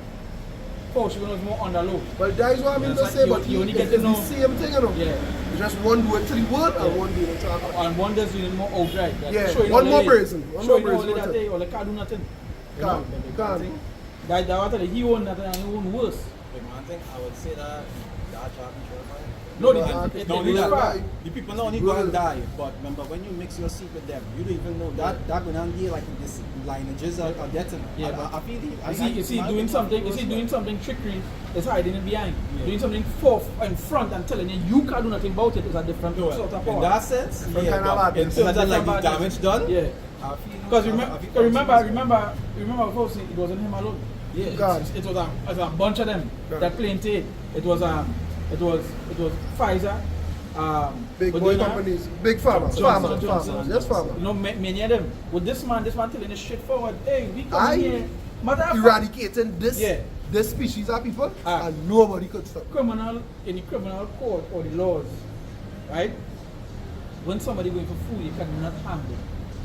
[SPEAKER 1] Fauci was more on the low.
[SPEAKER 2] But that is what I mean
[SPEAKER 1] Yeah,
[SPEAKER 2] to
[SPEAKER 1] it's
[SPEAKER 2] say,
[SPEAKER 1] like
[SPEAKER 2] but
[SPEAKER 1] you only
[SPEAKER 2] it's
[SPEAKER 1] get to
[SPEAKER 2] the
[SPEAKER 1] know-
[SPEAKER 2] same thing, you know.
[SPEAKER 1] Yeah.
[SPEAKER 2] You just one do it to the world and
[SPEAKER 1] Yeah.
[SPEAKER 2] one do it to our country.
[SPEAKER 1] And one does doing it more outright. Like
[SPEAKER 2] Yeah,
[SPEAKER 1] showing
[SPEAKER 2] one
[SPEAKER 1] all
[SPEAKER 2] more
[SPEAKER 1] the-
[SPEAKER 2] brazen, one
[SPEAKER 1] showing
[SPEAKER 2] more
[SPEAKER 1] all
[SPEAKER 2] brazen
[SPEAKER 1] that
[SPEAKER 2] with
[SPEAKER 1] they or they can't do nothing. You
[SPEAKER 2] Can't,
[SPEAKER 1] know?
[SPEAKER 2] can't.
[SPEAKER 1] That what he own nothing and he own worse.
[SPEAKER 3] But man, I think I would say that job is terrifying.
[SPEAKER 1] No,
[SPEAKER 2] Nah,
[SPEAKER 1] the
[SPEAKER 3] No,
[SPEAKER 1] the
[SPEAKER 3] that,
[SPEAKER 1] part-
[SPEAKER 3] the people not only go and die, but remember when you mix your seat with them, you don't even know that going on there like this lineages are getting.
[SPEAKER 1] Yeah,
[SPEAKER 3] I feel
[SPEAKER 1] You see, doing something. You see, doing something trickery is hiding it behind.
[SPEAKER 3] Yeah.
[SPEAKER 1] Doing something forth and front and telling you can't do nothing about it is a different sort of
[SPEAKER 3] in
[SPEAKER 1] power.
[SPEAKER 3] that sense,
[SPEAKER 2] Different
[SPEAKER 3] yeah,
[SPEAKER 2] kind of
[SPEAKER 3] but in
[SPEAKER 2] badness.
[SPEAKER 3] terms of like the
[SPEAKER 1] Different
[SPEAKER 3] damage done,
[SPEAKER 1] Yeah.
[SPEAKER 3] I feel
[SPEAKER 1] Because
[SPEAKER 3] I feel
[SPEAKER 1] remember, folks, it wasn't him alone.
[SPEAKER 3] Yeah,
[SPEAKER 2] God.
[SPEAKER 1] It was a bunch of them
[SPEAKER 2] God.
[SPEAKER 1] that played it. It was Pfizer.
[SPEAKER 2] Big
[SPEAKER 1] but
[SPEAKER 2] boy
[SPEAKER 1] then,
[SPEAKER 2] companies, big farmers,
[SPEAKER 1] Johnson,
[SPEAKER 2] farmers, just farmers.
[SPEAKER 1] You know, many of them. With this man telling us straightforward. Hey, we come
[SPEAKER 2] I
[SPEAKER 1] here. Matter of fact,
[SPEAKER 2] eradicating this
[SPEAKER 1] Yeah.
[SPEAKER 2] this species of people
[SPEAKER 1] Ah.
[SPEAKER 2] and nobody could stop.
[SPEAKER 1] criminal in the criminal code or the laws, right? When somebody going for food, you cannot handle.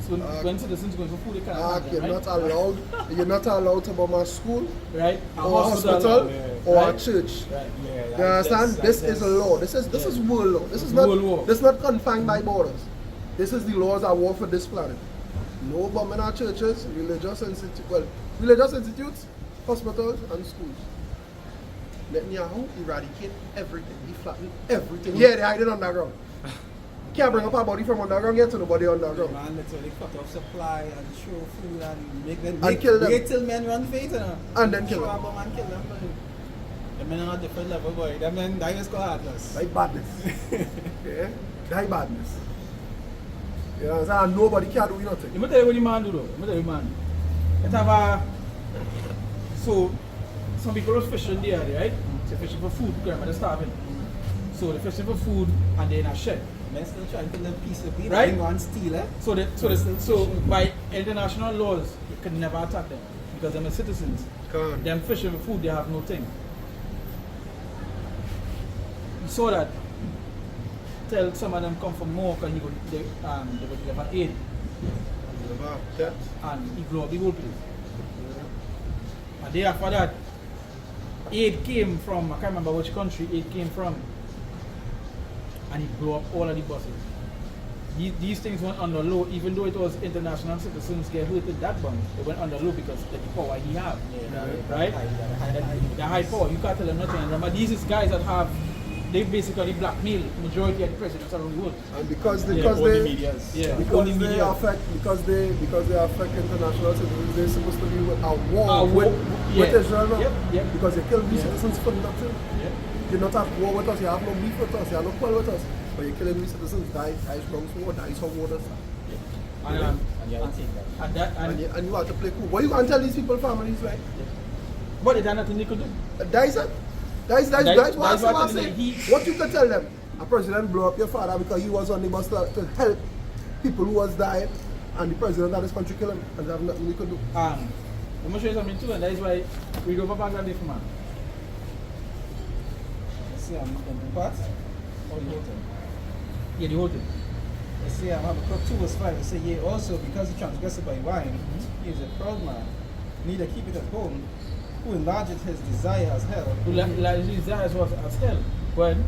[SPEAKER 1] So when citizens going for food, you cannot handle,
[SPEAKER 2] You're
[SPEAKER 1] right?
[SPEAKER 2] not allowed. You're not allowed to bomb a school
[SPEAKER 1] Right? A
[SPEAKER 2] or a hospital or
[SPEAKER 1] right?
[SPEAKER 2] a church.
[SPEAKER 1] Right.
[SPEAKER 3] Yeah,
[SPEAKER 2] You understand? This is a law. This is world law. This is not
[SPEAKER 1] World war.
[SPEAKER 2] this is not confined by borders. This is the laws that work for this planet. No bombing our churches, religious institutes, hospitals and schools. Netanyahu eradicate everything. He flatten everything. Yeah, they hide it underground. Can't bring up our body from underground yet to nobody underground.
[SPEAKER 3] Man, literally cut off supply and show food and make them
[SPEAKER 2] And kill them.
[SPEAKER 3] wait till men run faith
[SPEAKER 2] And then kill
[SPEAKER 3] show
[SPEAKER 2] them.
[SPEAKER 3] up and kill them. The men are on a different level, boy. Them men that is called heartless.
[SPEAKER 2] Like badness. Yeah? That badness. You know what I'm saying? And nobody can do nothing.
[SPEAKER 1] Let me tell you what the man do though. Let me tell you man. It have a so some people was fishing there, right? They're fishing for food because they're starving. So they're fishing for food and they're in a shed.
[SPEAKER 3] Men still trying to live peaceably.
[SPEAKER 1] Right?
[SPEAKER 3] They go and steal it.
[SPEAKER 1] So by international laws, you can never attack them because they're citizens.
[SPEAKER 2] Can't.
[SPEAKER 1] Them fishing for food, they have no thing. You saw that. Tell some of them come from more because they would give an aid
[SPEAKER 2] That.
[SPEAKER 1] and he blew up the whole place. And day after that, aid came from, I can't remember which country aid came from, and he blew up all of the buses. These things went under low, even though it was international citizens get hurt with that bomb. They went under low because of the power he have, right? The high power, you can't tell them nothing. And remember, these is guys that have, they basically blackmail majority of the presidents around the world.
[SPEAKER 2] And because
[SPEAKER 3] All the
[SPEAKER 2] they
[SPEAKER 3] medias.
[SPEAKER 1] Yeah.
[SPEAKER 2] because they affect international citizens, they're supposed to be at war with Israel now.
[SPEAKER 1] Yep.
[SPEAKER 2] Because they kill these
[SPEAKER 1] Yeah.
[SPEAKER 2] citizens for nothing.
[SPEAKER 1] Yep.
[SPEAKER 2] You're not at war with us, you have no beef with us, you have no quarrel with us. But you're killing these citizens, dies from war, dies from war.
[SPEAKER 1] And
[SPEAKER 3] And you have to take that.
[SPEAKER 1] and that
[SPEAKER 2] And you have to play cool. What you want to tell these people families like?
[SPEAKER 1] but it had nothing they could do.
[SPEAKER 2] That's it. That's what I say.
[SPEAKER 1] he-
[SPEAKER 2] What you could tell them? A president blew up your father because he was on the bus to help people who was dying, and the president of this country killed him, and there's nothing we could do.
[SPEAKER 1] I'm going to show you something too, and that is why we go for Bangladesh, man.
[SPEAKER 3] See, I'm in the part. Or the whole thing.
[SPEAKER 1] Yeah, the whole thing.
[SPEAKER 3] You see, I'm Habakkuk 2 verse 5. It say, yea, also because he transgressed by wine, he is a proud man, neither keep it at home, who enlargeth his desire as hell,
[SPEAKER 1] Who like his desires was as hell. When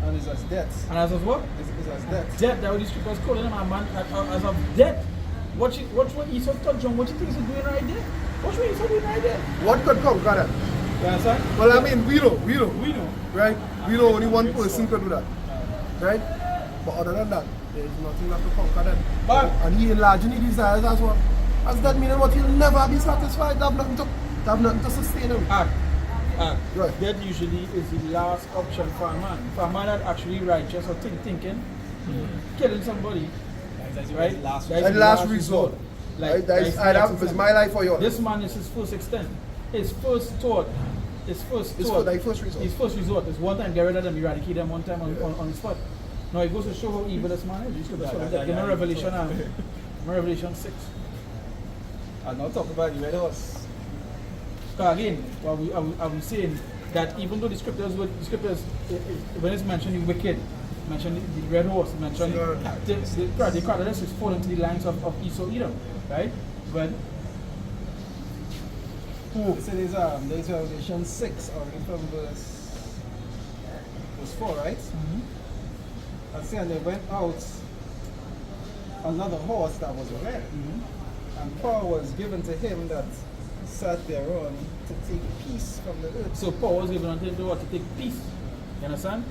[SPEAKER 3] and is as death.
[SPEAKER 1] and as of what?
[SPEAKER 3] Is as death.
[SPEAKER 1] Death, that what these scriptures calling him a man as of death. Watch what Esau touched on, what you think he's doing right there? Watch what Esau doing right there.
[SPEAKER 2] What could conquer that?
[SPEAKER 1] You understand?
[SPEAKER 2] Well, I mean, we know.
[SPEAKER 1] We know.
[SPEAKER 2] Right? We know only one person could do that. Right? But other than that, there is nothing left to conquer them.
[SPEAKER 1] But
[SPEAKER 2] And he enlarging his desires as well. As that meaning what he'll never be satisfied, have nothing to sustain him.
[SPEAKER 1] act.
[SPEAKER 2] Right.
[SPEAKER 1] That usually is the last option for a man. For a man that actually righteous or thinking, killing somebody, right?
[SPEAKER 3] Last
[SPEAKER 1] That is
[SPEAKER 2] At
[SPEAKER 1] the
[SPEAKER 2] last resort.
[SPEAKER 1] Like,
[SPEAKER 2] Right?
[SPEAKER 1] that is the
[SPEAKER 2] Either
[SPEAKER 1] last
[SPEAKER 2] it's
[SPEAKER 1] extent.
[SPEAKER 2] my life or yours.
[SPEAKER 1] This man is his first extent. His first thought.
[SPEAKER 2] It's for thy first resort.
[SPEAKER 1] His first resort is one time get rid of them, eradicate them one time on the spot. Now it goes to show how evil this man is. You should give me Revelation Revelation 6.
[SPEAKER 3] I'll not talk about you, where was.
[SPEAKER 1] Because again, I was saying that even though the scriptures, when it's mentioning wicked, mentioning the red horse, mentioning the characteristics is fall into the lines of Esau Edom, right? But
[SPEAKER 3] So there's Revelation 6, or from verse 4, right? And see, and they went out another horse that was red, and power was given to him that sat thereon to take peace from the earth.
[SPEAKER 1] so Paul was given unto him to take peace. You understand?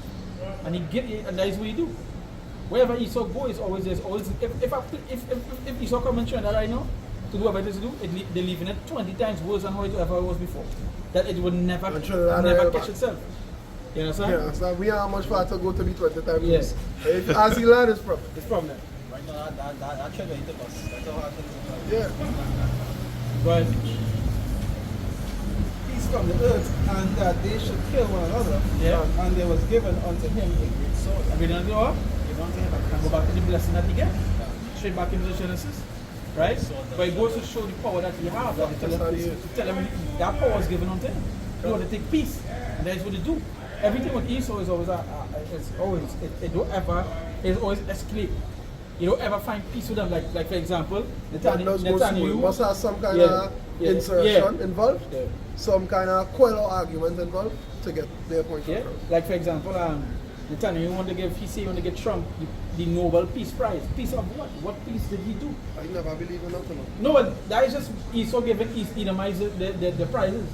[SPEAKER 1] And and that is what he do. Wherever Esau goes, there's always if Esau come and train that right now to do whatever it is to do, they're leaving it 20 times worse than how it ever was before. That it would never catch itself. You understand?
[SPEAKER 2] Yeah, so we are much far to go to be 20 times.
[SPEAKER 1] Yes.
[SPEAKER 2] As he learned his problem.
[SPEAKER 1] It's from that.
[SPEAKER 3] Right now, that trade hit us. That's how hard things are.
[SPEAKER 2] Yeah.
[SPEAKER 1] But
[SPEAKER 3] Peace from the earth, and that they should kill one another.
[SPEAKER 1] Yeah.
[SPEAKER 3] And there was given unto him a great sword.
[SPEAKER 1] I mean, you know what?
[SPEAKER 3] Given unto him a
[SPEAKER 1] And
[SPEAKER 3] great
[SPEAKER 1] go
[SPEAKER 3] sword.
[SPEAKER 1] back to the blessing that he get. Straight back into Genesis. Right? But it goes to show the power that he have. That to tell him that power is given unto him. You want to take peace. And that's what they do. Everything with Esau is always it always escalate. You don't ever find peace with them. Like for example,
[SPEAKER 2] That knows most people
[SPEAKER 1] Netanyahu
[SPEAKER 2] must have some kind of insurrection involved,
[SPEAKER 1] Yeah.
[SPEAKER 2] some kind of quarrel or argument involved to get their point
[SPEAKER 1] Yeah.
[SPEAKER 2] across.
[SPEAKER 1] Like for example, Netanyahu want to give Trump the Nobel Peace Prize. Peace of what? What peace did he do?
[SPEAKER 2] I never believe in nothing.
[SPEAKER 1] No, but that is just Esau giving Edomites the prizes.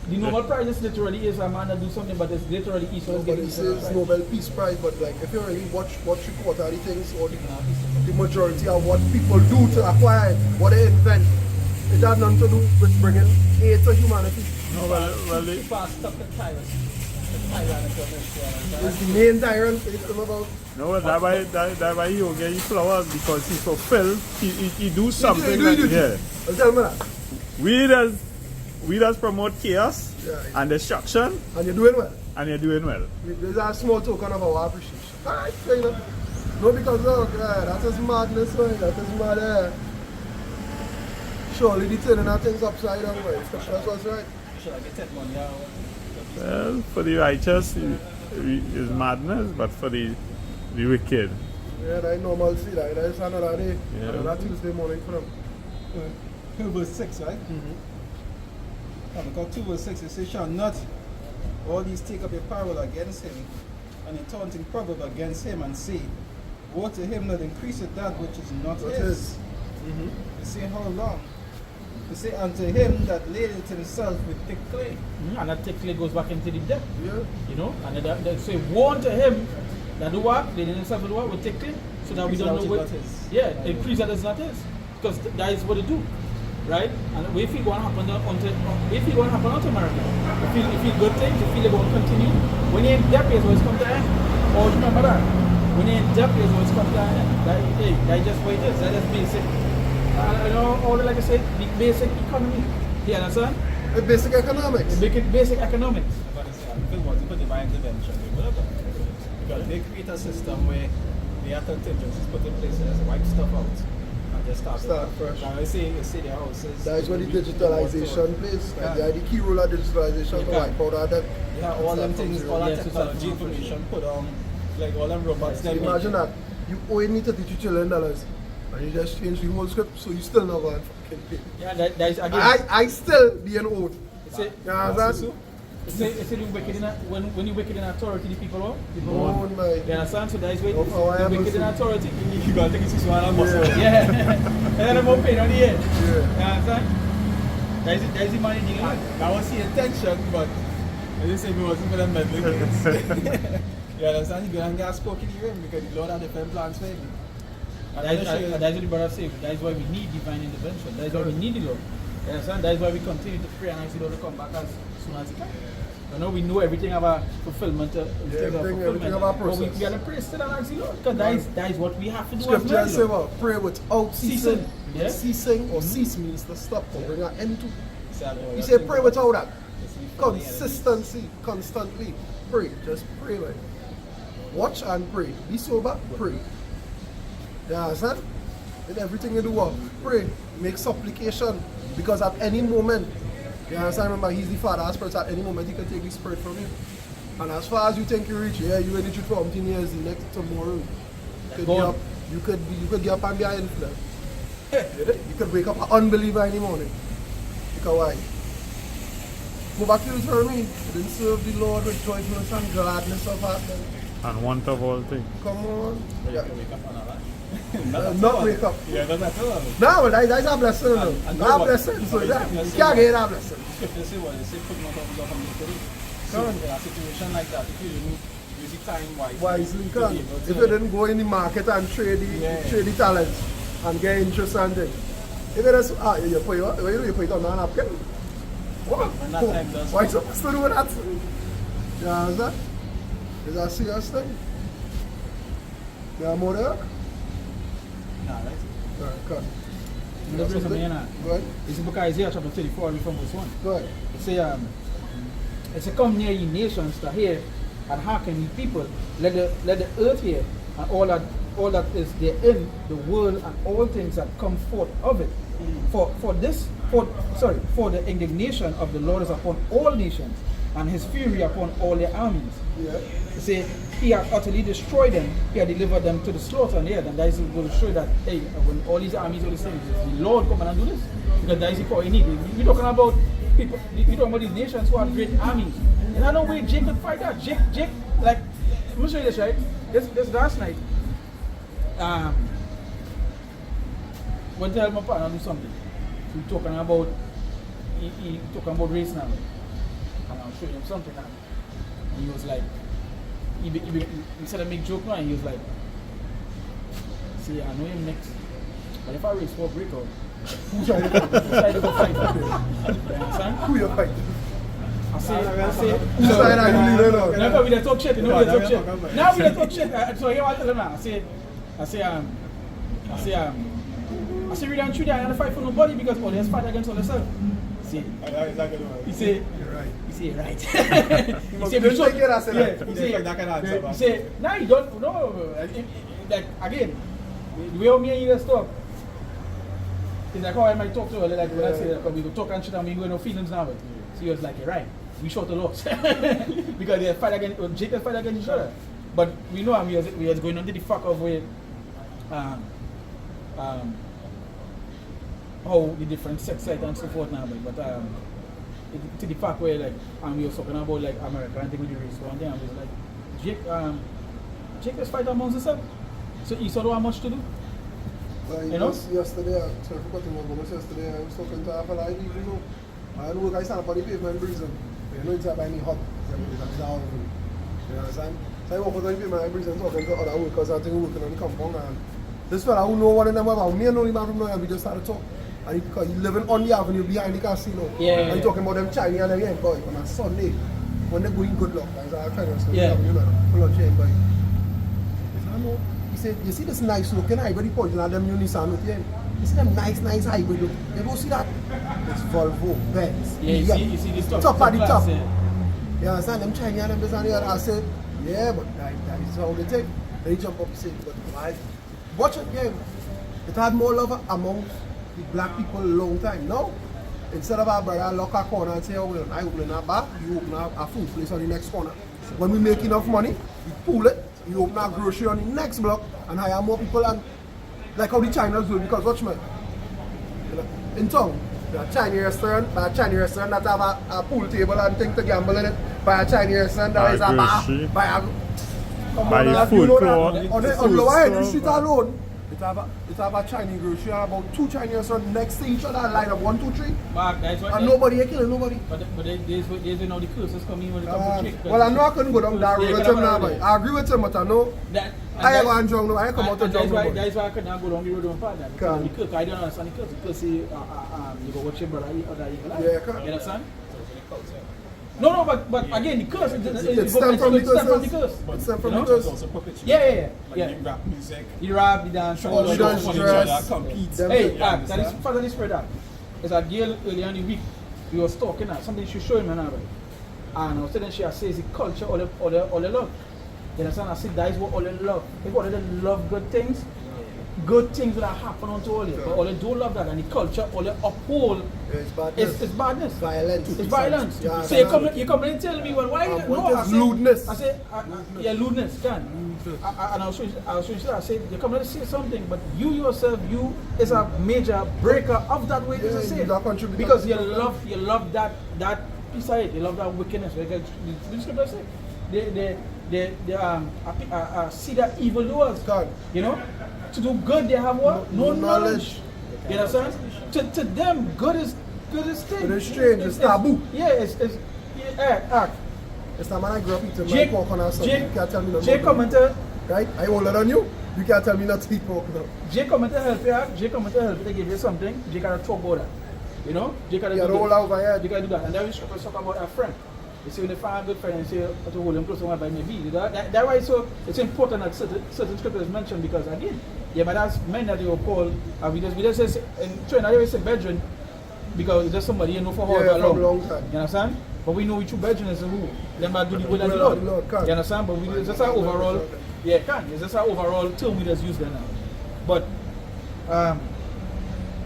[SPEAKER 1] The Nobel Prize is literally is a man that do something, but it's literally Esau is
[SPEAKER 2] But
[SPEAKER 1] giving
[SPEAKER 2] it
[SPEAKER 1] Esau the
[SPEAKER 2] says
[SPEAKER 1] prize.
[SPEAKER 2] Nobel Peace Prize, but like if you really watch report all the things or the majority of what people do to acquire it, what they invent, it has nothing to do with bringing aid to humanity.
[SPEAKER 4] No, well,
[SPEAKER 3] Too far stuck the tyrants. The tyrannical
[SPEAKER 2] It's the main tyrant it's all about.
[SPEAKER 4] no, that why he will get his flowers because he fulfill, he do something.
[SPEAKER 2] do.
[SPEAKER 4] Yeah.
[SPEAKER 2] Well, tell me that.
[SPEAKER 4] We just promote chaos
[SPEAKER 2] Yeah.
[SPEAKER 4] and destruction,
[SPEAKER 2] And you're doing well.
[SPEAKER 4] and you're doing well.
[SPEAKER 2] There's a small token of our appreciation. Alright, fair enough. No, because oh God, that is madness, man. That is mad. Surely the turning of things upside down, right? That's what's right.
[SPEAKER 3] Should I get that money out?
[SPEAKER 4] Well, for the righteous is madness, but for the wicked.
[SPEAKER 2] Yeah, that normal see that. That's another day.
[SPEAKER 4] Yeah.
[SPEAKER 2] Another Tuesday morning for them.
[SPEAKER 3] Verse 6, right? Because 2 verse 6 it says, shall not all these take up a parable against him, and a taunting proverb against him, and say, woe to him that increaseth that which is not
[SPEAKER 2] What
[SPEAKER 3] his.
[SPEAKER 2] is?
[SPEAKER 3] They say, how long? They say, unto him that laid it himself with thick clay.
[SPEAKER 1] And that technically goes back into the depth.
[SPEAKER 2] Yeah.
[SPEAKER 1] You know, and they say, warn to him that do what? They didn't have to do what? Will take it so that we
[SPEAKER 3] Increase
[SPEAKER 1] don't
[SPEAKER 3] that
[SPEAKER 1] know
[SPEAKER 3] which
[SPEAKER 1] what.
[SPEAKER 3] is not his.
[SPEAKER 1] Yeah, increase that is not his. Because that is what they do. Right? And if it going to happen onto America, if you good things, if they're going to continue, when you're in debt, is what's come to end. Always remember that. When you're in debt, is what's come to end. That's just what it is. That is basic. You know, all like I said, the basic economy. You understand?
[SPEAKER 2] The basic economics.
[SPEAKER 1] Make it basic economics.
[SPEAKER 3] But it's, if it wasn't for divine intervention, they would have done it. Because they create a system where the contingencies put in place and just wipe stuff out. And just start
[SPEAKER 2] fresh.
[SPEAKER 3] Now, I say their houses.
[SPEAKER 2] That is what the digitalization plays. Like the key role of digitalization to wipe out all that.
[SPEAKER 3] Yeah, all them things, all that
[SPEAKER 1] Yes, it's
[SPEAKER 3] technology
[SPEAKER 1] a-
[SPEAKER 3] information put on, like all them robots.
[SPEAKER 2] So
[SPEAKER 3] them
[SPEAKER 2] imagine
[SPEAKER 3] make.
[SPEAKER 2] that. You only need to teach $1 trillion. And you just change the whole script, so you still not going to fucking pay.
[SPEAKER 1] Yeah, that is again.
[SPEAKER 2] I still being owed.
[SPEAKER 1] It's a,
[SPEAKER 2] You understand?
[SPEAKER 1] it's a wicked in when you wicked in authority, the people own. People
[SPEAKER 2] Own,
[SPEAKER 1] own.
[SPEAKER 2] man.
[SPEAKER 1] You understand? So that is where
[SPEAKER 2] Of how I
[SPEAKER 1] the
[SPEAKER 2] am
[SPEAKER 1] wicked in
[SPEAKER 2] also.
[SPEAKER 1] authority.
[SPEAKER 3] You gotta take it 6 1 and bust it.
[SPEAKER 1] Yeah. And then I'm more paid on the end.
[SPEAKER 2] Yeah.
[SPEAKER 1] You understand? That is the managing it.
[SPEAKER 3] I was the intention, but I didn't say it wasn't for them meddling kids. You understand? You go and get spoken to him because the Lord had different plans for him. And
[SPEAKER 1] That is what the brother said. That is why we need divine intervention. That is why we need the Lord. You understand? That is why we continue to pray and ask the Lord to come back as soon as He can. You know, we know everything about fulfillment.
[SPEAKER 2] Everything about
[SPEAKER 1] But we
[SPEAKER 2] process.
[SPEAKER 1] got to pray still and ask the Lord. Because that is what we have to do.
[SPEAKER 2] Scripture
[SPEAKER 1] as
[SPEAKER 2] say
[SPEAKER 1] well.
[SPEAKER 2] what? Pray without ceasing.
[SPEAKER 1] Yeah.
[SPEAKER 2] Ceasing or cease means to stop or bring an end to. He said pray without that. Consistency, constantly. Pray. Just pray, man. Watch and pray. Be sober, pray. You understand? In everything you do, pray. Make supplication. Because at any moment, you understand? Remember, He's the Father of spirits. At any moment, He can take His spirit from you. And as far as you think you reach, yeah, you ready to for 15 years, the next tomorrow, you could get up and be an influence. You could wake up an unbeliever any morning. Because why? Go back to Deuteronomy. You didn't serve the Lord with joyfulness and gladness of heart. Then.
[SPEAKER 4] And want of all things.
[SPEAKER 2] Come on. Yeah.
[SPEAKER 3] Wake up on that.
[SPEAKER 2] Not wake up.
[SPEAKER 3] Yeah, that's not all.
[SPEAKER 2] No, but that's a blessing.
[SPEAKER 3] And
[SPEAKER 2] That's a
[SPEAKER 3] nobody-
[SPEAKER 2] blessing. So
[SPEAKER 3] nobody-
[SPEAKER 2] that, you can't get that blessing.
[SPEAKER 3] Scripture say what? They say put not up from the spirit. So
[SPEAKER 2] Come on.
[SPEAKER 3] in a situation like that, if you didn't use the time wisely,
[SPEAKER 2] Wisely,
[SPEAKER 3] to
[SPEAKER 2] come.
[SPEAKER 3] be able to-
[SPEAKER 2] If you didn't go in the market and trade the talents and get interest and things. If it is, you put it on a napkin. What?
[SPEAKER 3] When that time does
[SPEAKER 2] Why
[SPEAKER 3] come.
[SPEAKER 2] supposed to do with that? You understand? Is that a serious thing? You have more work?
[SPEAKER 3] Nah, right?
[SPEAKER 2] Alright, come.
[SPEAKER 1] The verse of Mayana.
[SPEAKER 2] Go ahead.
[SPEAKER 1] It's the book of Isaiah chapter 34, read from verse 1.
[SPEAKER 2] Go ahead.
[SPEAKER 1] It say, come near ye nations to hear and hearken ye people. Let the earth hear and all that is therein, the world and all things that come forth of it. For the indignation of the Lord is upon all nations, and His fury upon all their armies.
[SPEAKER 2] Yeah.
[SPEAKER 1] He say, He hath utterly destroyed them, He hath delivered them to the slaughter on the earth. And that is going to show that, hey, when all these armies, all these things, the Lord come and do this. Because that is the power He needs. We're talking about people, we're talking about these nations who have great armies. And I know where Jake could fight that. Jake, like, let me show you this, right? This last night, went to help my partner do something. So we're talking about, he talking about race now. And I'll show him something now. And he was like, he said I make joke now, and he was like, see, I know him next, but if I race for a breakout, who try to go fight for him? You understand?
[SPEAKER 2] Who you fight?
[SPEAKER 1] I say,
[SPEAKER 2] Who side are you leaning on?
[SPEAKER 1] never we dey talk shit, you know we dey talk shit. Now we dey talk shit. So here I tell him now. I say, read and true that I don't fight for nobody because all there's fight against all themselves. See, he say,
[SPEAKER 2] You're right.
[SPEAKER 1] he say, right.
[SPEAKER 2] You must just take it as a
[SPEAKER 1] yeah,
[SPEAKER 2] lie.
[SPEAKER 1] he say,
[SPEAKER 3] That kind of answer,
[SPEAKER 1] he say, nah, you don't, no, like, again, the way me and you talk, it's like how I might talk to her, like when I say that, we go talk and shit and we go no feelings now, but so he was like, you're right, we short a lot. Because they fight against, Jacob fight against each other. But we know we was going under the fuck of where, how the different sex sites and so forth now, but to the fact where like, and we were talking about like America and thing with the race one day, and we was like, Jake let's fight amongst themselves. So Esau don't have much to do. You know?
[SPEAKER 2] Yesterday, so I forgot to remember yesterday, I was talking to a fella I didn't even know. I know guys stand up on the pavement breathing. You know inside by me hot. You understand? So I walk out on the pavement breathing talking to other workers and things working on the compound, and this fella who know one of them about me and only man from nowhere, we just started talking. And because he living on the avenue behind the casino.
[SPEAKER 1] Yeah.
[SPEAKER 2] And he talking about them Chinese and them young boy on a Sunday. When they going good luck, guys, I try to say,
[SPEAKER 1] Yeah.
[SPEAKER 2] you know, pull out chain boy. I know. He said, you see this nice looking hybrid he pointing at them Unisan with him. You see them nice hybrid look. You don't see that? It's Volvo, Benz.
[SPEAKER 1] Yeah, you see this stuff.
[SPEAKER 2] Top at the top.
[SPEAKER 1] Yeah.
[SPEAKER 2] You understand? Them Chinese and them this and the other. I said, yeah, but that is how they take. Then he jump up and say, but why? Watch it game. It had more love amongst the black people a long time. No. Instead of our brother lock a corner and say, oh, well, I open a bar, you open a food place on the next corner. When we make enough money, we pull it, you open a grocery on the next block and hire more people, and like how the Chinese do it, because watch me. in town. A Chinese restaurant, by a Chinese restaurant that have a pool table and thing to gamble in it. By a Chinese restaurant that is a bar. By a
[SPEAKER 4] food court.
[SPEAKER 2] On the lower end of the street alone, it have a Chinese grocery and about 2 Chinese restaurants next to each other, line up 1, 2, 3.
[SPEAKER 1] Mark, that's what
[SPEAKER 2] And nobody ain't killing nobody.
[SPEAKER 1] But there's now the curses coming when it comes to trick.
[SPEAKER 2] Well, I know I couldn't go down that road with him now, but I agree with him, but I know I ain't going drunk, I ain't come out to drunk.
[SPEAKER 1] That's why I could not go down the road with partner. Because I don't understand the curse. Because see, you go watch your brother other evil.
[SPEAKER 2] Yeah, correct.
[SPEAKER 1] You understand? No, but again, the curse
[SPEAKER 2] It stems from the curse. It stems from the curse.
[SPEAKER 1] Yeah.
[SPEAKER 3] Like the rap music.
[SPEAKER 1] You rap, you dance,
[SPEAKER 2] All the dance, dress.
[SPEAKER 3] compete.
[SPEAKER 1] Hey, that is father this spread that. It's a girl earlier in the week. We was talking at something she showed me now. And I was telling she says the culture all the love. You understand? I said that is what all the love. If all the love good things will happen unto all it. But all they don't love that, and the culture all they uphold it's badness.
[SPEAKER 2] Violence.
[SPEAKER 1] It's violence.
[SPEAKER 2] Yeah,
[SPEAKER 1] So you come and tell me, well, why you
[SPEAKER 2] what is lewdness?
[SPEAKER 1] I say, yeah, lewdness, can. And I'll show you that. I say, you come and say something, but you yourself, you is a major breaker of that way to say. Because you love that piece of it. You love that wickedness. Because the scripture say, they see that evildoers. You know? To do good, they have what? No knowledge. You understand? To them, good is thing.
[SPEAKER 2] But it's strange, it's taboo.
[SPEAKER 1] Yeah, it's act.
[SPEAKER 2] It's not man I grew up eating my pork on our son. You can't tell me nothing.
[SPEAKER 1] Jay commented.
[SPEAKER 2] Right? I older than you. You can't tell me not to eat pork now.
[SPEAKER 1] Jay commented help you act. Jay commented help you to give you something. Jay gotta talk about that. You know? Jay gotta do
[SPEAKER 2] roll over here.
[SPEAKER 1] You gotta do that. And then we talk about our friend. You see when they find a good friend and say to hold him close to one by maybe. That's why it's important that certain scriptures mentioned, because again, yeah, but that's men that they will call, we just say, in China, they say bedroom, because it's just somebody you know for how long time. You understand? But we know which bedroom is who. Them that do the will of the Lord. You understand? But it's just our overall, it's just our overall term we just use there now. But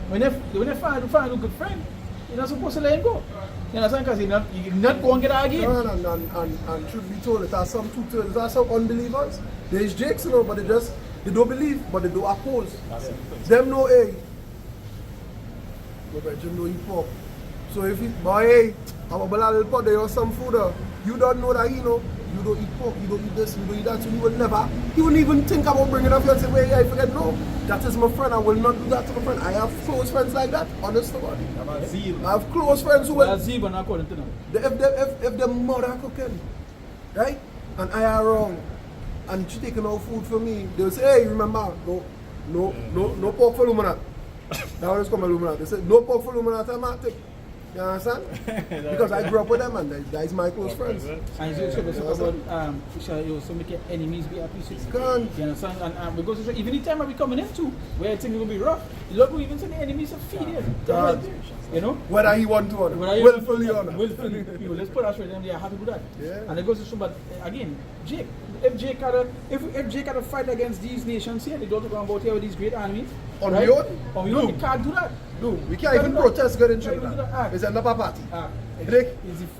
[SPEAKER 1] when they find a good friend, you're not supposed to let him go. You understand? Because you're not going to get out again.
[SPEAKER 2] And truth be told, there are some two-thirds, there are some unbelievers. There's jakes, but they don't believe, but they don't oppose. Them know, hey, but Jim don't eat pork. So if it, boy, hey, I'm a little pot there or some food, you don't know that, you don't eat pork, you don't eat this, you don't eat that, so you wouldn't even think about bringing up your say, well, yeah, I forget, no, that is my friend, I will not do that to my friend. I have close friends like that, honest about it. I have close friends who will, if the mother cooking, right, and I are wrong, and she taking out food for me, they'll say, hey, remember, no pork for Luminat. That one is called Luminat. They say, no pork for Luminat, I'm not taking. You understand? Because I grew up with them and that is my close friends.
[SPEAKER 1] And you about you also make your enemies be happy. You understand? And because even the time we coming into where things will be rough, the Lord will even send the enemies to feed him. You know?
[SPEAKER 2] Whether he want to or not. Willfully or not.
[SPEAKER 1] Willfully. Let's put us with them, they are happy to do that.
[SPEAKER 2] Yeah.
[SPEAKER 1] And it goes to show, but again, Jake, if Jake had a fight against these nations here, they don't talk about here with these great armies.
[SPEAKER 2] On your own?
[SPEAKER 1] On your own, they can't do that.
[SPEAKER 2] Dude, we can't even protest good in Trinidad. It's another party. Rick,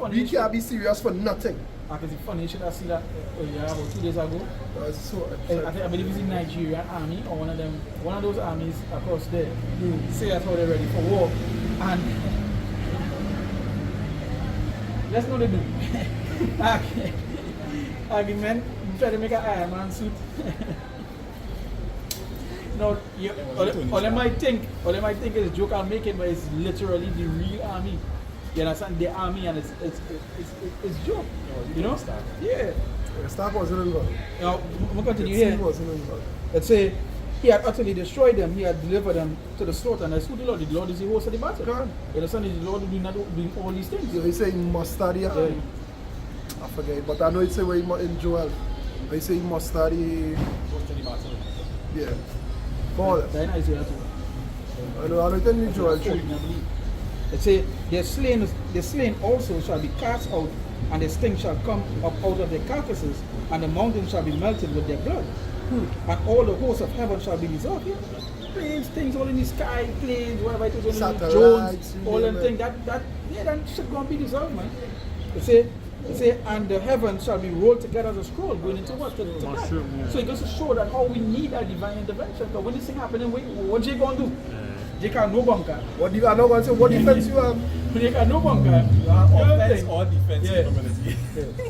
[SPEAKER 2] we can't be serious for nothing.
[SPEAKER 1] It's funny, you should have seen that about 2 days ago. I believe it's in Nigerian army or one of those armies across there. Say that's how they're ready for war. And let's know they do. Argument, try to make an Iron Man suit. No, all they might think is joke I'm making, but it's literally the real army. You understand? The army, and it's joke. You know? Yeah.
[SPEAKER 2] Stark wasn't involved.
[SPEAKER 1] You know, we'll continue here. Let's say he had utterly destroyed them, he had delivered them to the slaughter, and that's who the Lord. The Lord is the host of the battle. You understand? The Lord doing all these things.
[SPEAKER 2] He say he must study. I forget, but I know it's where in Joel. They say he must study. Yeah. Paul.
[SPEAKER 1] I
[SPEAKER 2] know in Joel 3.
[SPEAKER 1] It say, their slain also shall be cast out, and their sting shall come up out of their carcasses, and the mountains shall be melted with their blood. And all the hosts of heaven shall be dissolved. Planes, things all in the sky, planes, whatever it is, drones, all them things, that shit gonna be dissolved, man. It say, and the heavens shall be rolled together as a scroll, going into what? To that. So it goes to show that how we need that divine intervention. Because when this thing happening, what you gonna do? they can't no bunker.
[SPEAKER 2] What do you, I'm not going to say what defense you have?
[SPEAKER 1] They can't no bunker.
[SPEAKER 3] You have
[SPEAKER 1] You know what I'm
[SPEAKER 3] offense
[SPEAKER 1] saying?
[SPEAKER 3] or defense
[SPEAKER 1] Yeah.
[SPEAKER 3] capability.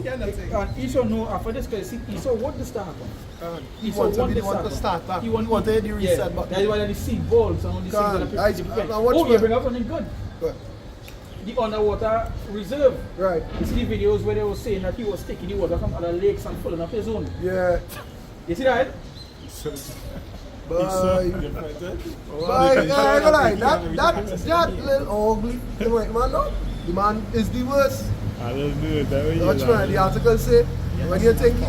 [SPEAKER 3] You're not saying.
[SPEAKER 1] And Esau know after this guy, see, Esau want the start happen.
[SPEAKER 2] He
[SPEAKER 1] Esau
[SPEAKER 2] wants
[SPEAKER 1] want
[SPEAKER 2] to
[SPEAKER 1] this
[SPEAKER 2] want to
[SPEAKER 1] happen.
[SPEAKER 2] start back.
[SPEAKER 1] He
[SPEAKER 2] He
[SPEAKER 1] want
[SPEAKER 2] want to hit the
[SPEAKER 1] yeah,
[SPEAKER 2] reset button.
[SPEAKER 1] that's why they see balls and all these things.
[SPEAKER 2] God,
[SPEAKER 1] that people
[SPEAKER 2] I
[SPEAKER 1] defend.
[SPEAKER 2] watch
[SPEAKER 1] Oh, you
[SPEAKER 2] my-
[SPEAKER 1] bring up something good.
[SPEAKER 2] Good.
[SPEAKER 1] The underwater reserve.
[SPEAKER 2] Right.
[SPEAKER 1] You see the videos where they were saying that he was taking the water from other lakes and filling up his own.
[SPEAKER 2] Yeah.
[SPEAKER 1] You see that?
[SPEAKER 2] Bye.
[SPEAKER 3] Different,
[SPEAKER 2] Bye. I ain't gonna lie. That little ugly. The white man, no? The man is the worst.
[SPEAKER 4] I don't do it that way.
[SPEAKER 2] Watch man, the article say when you think he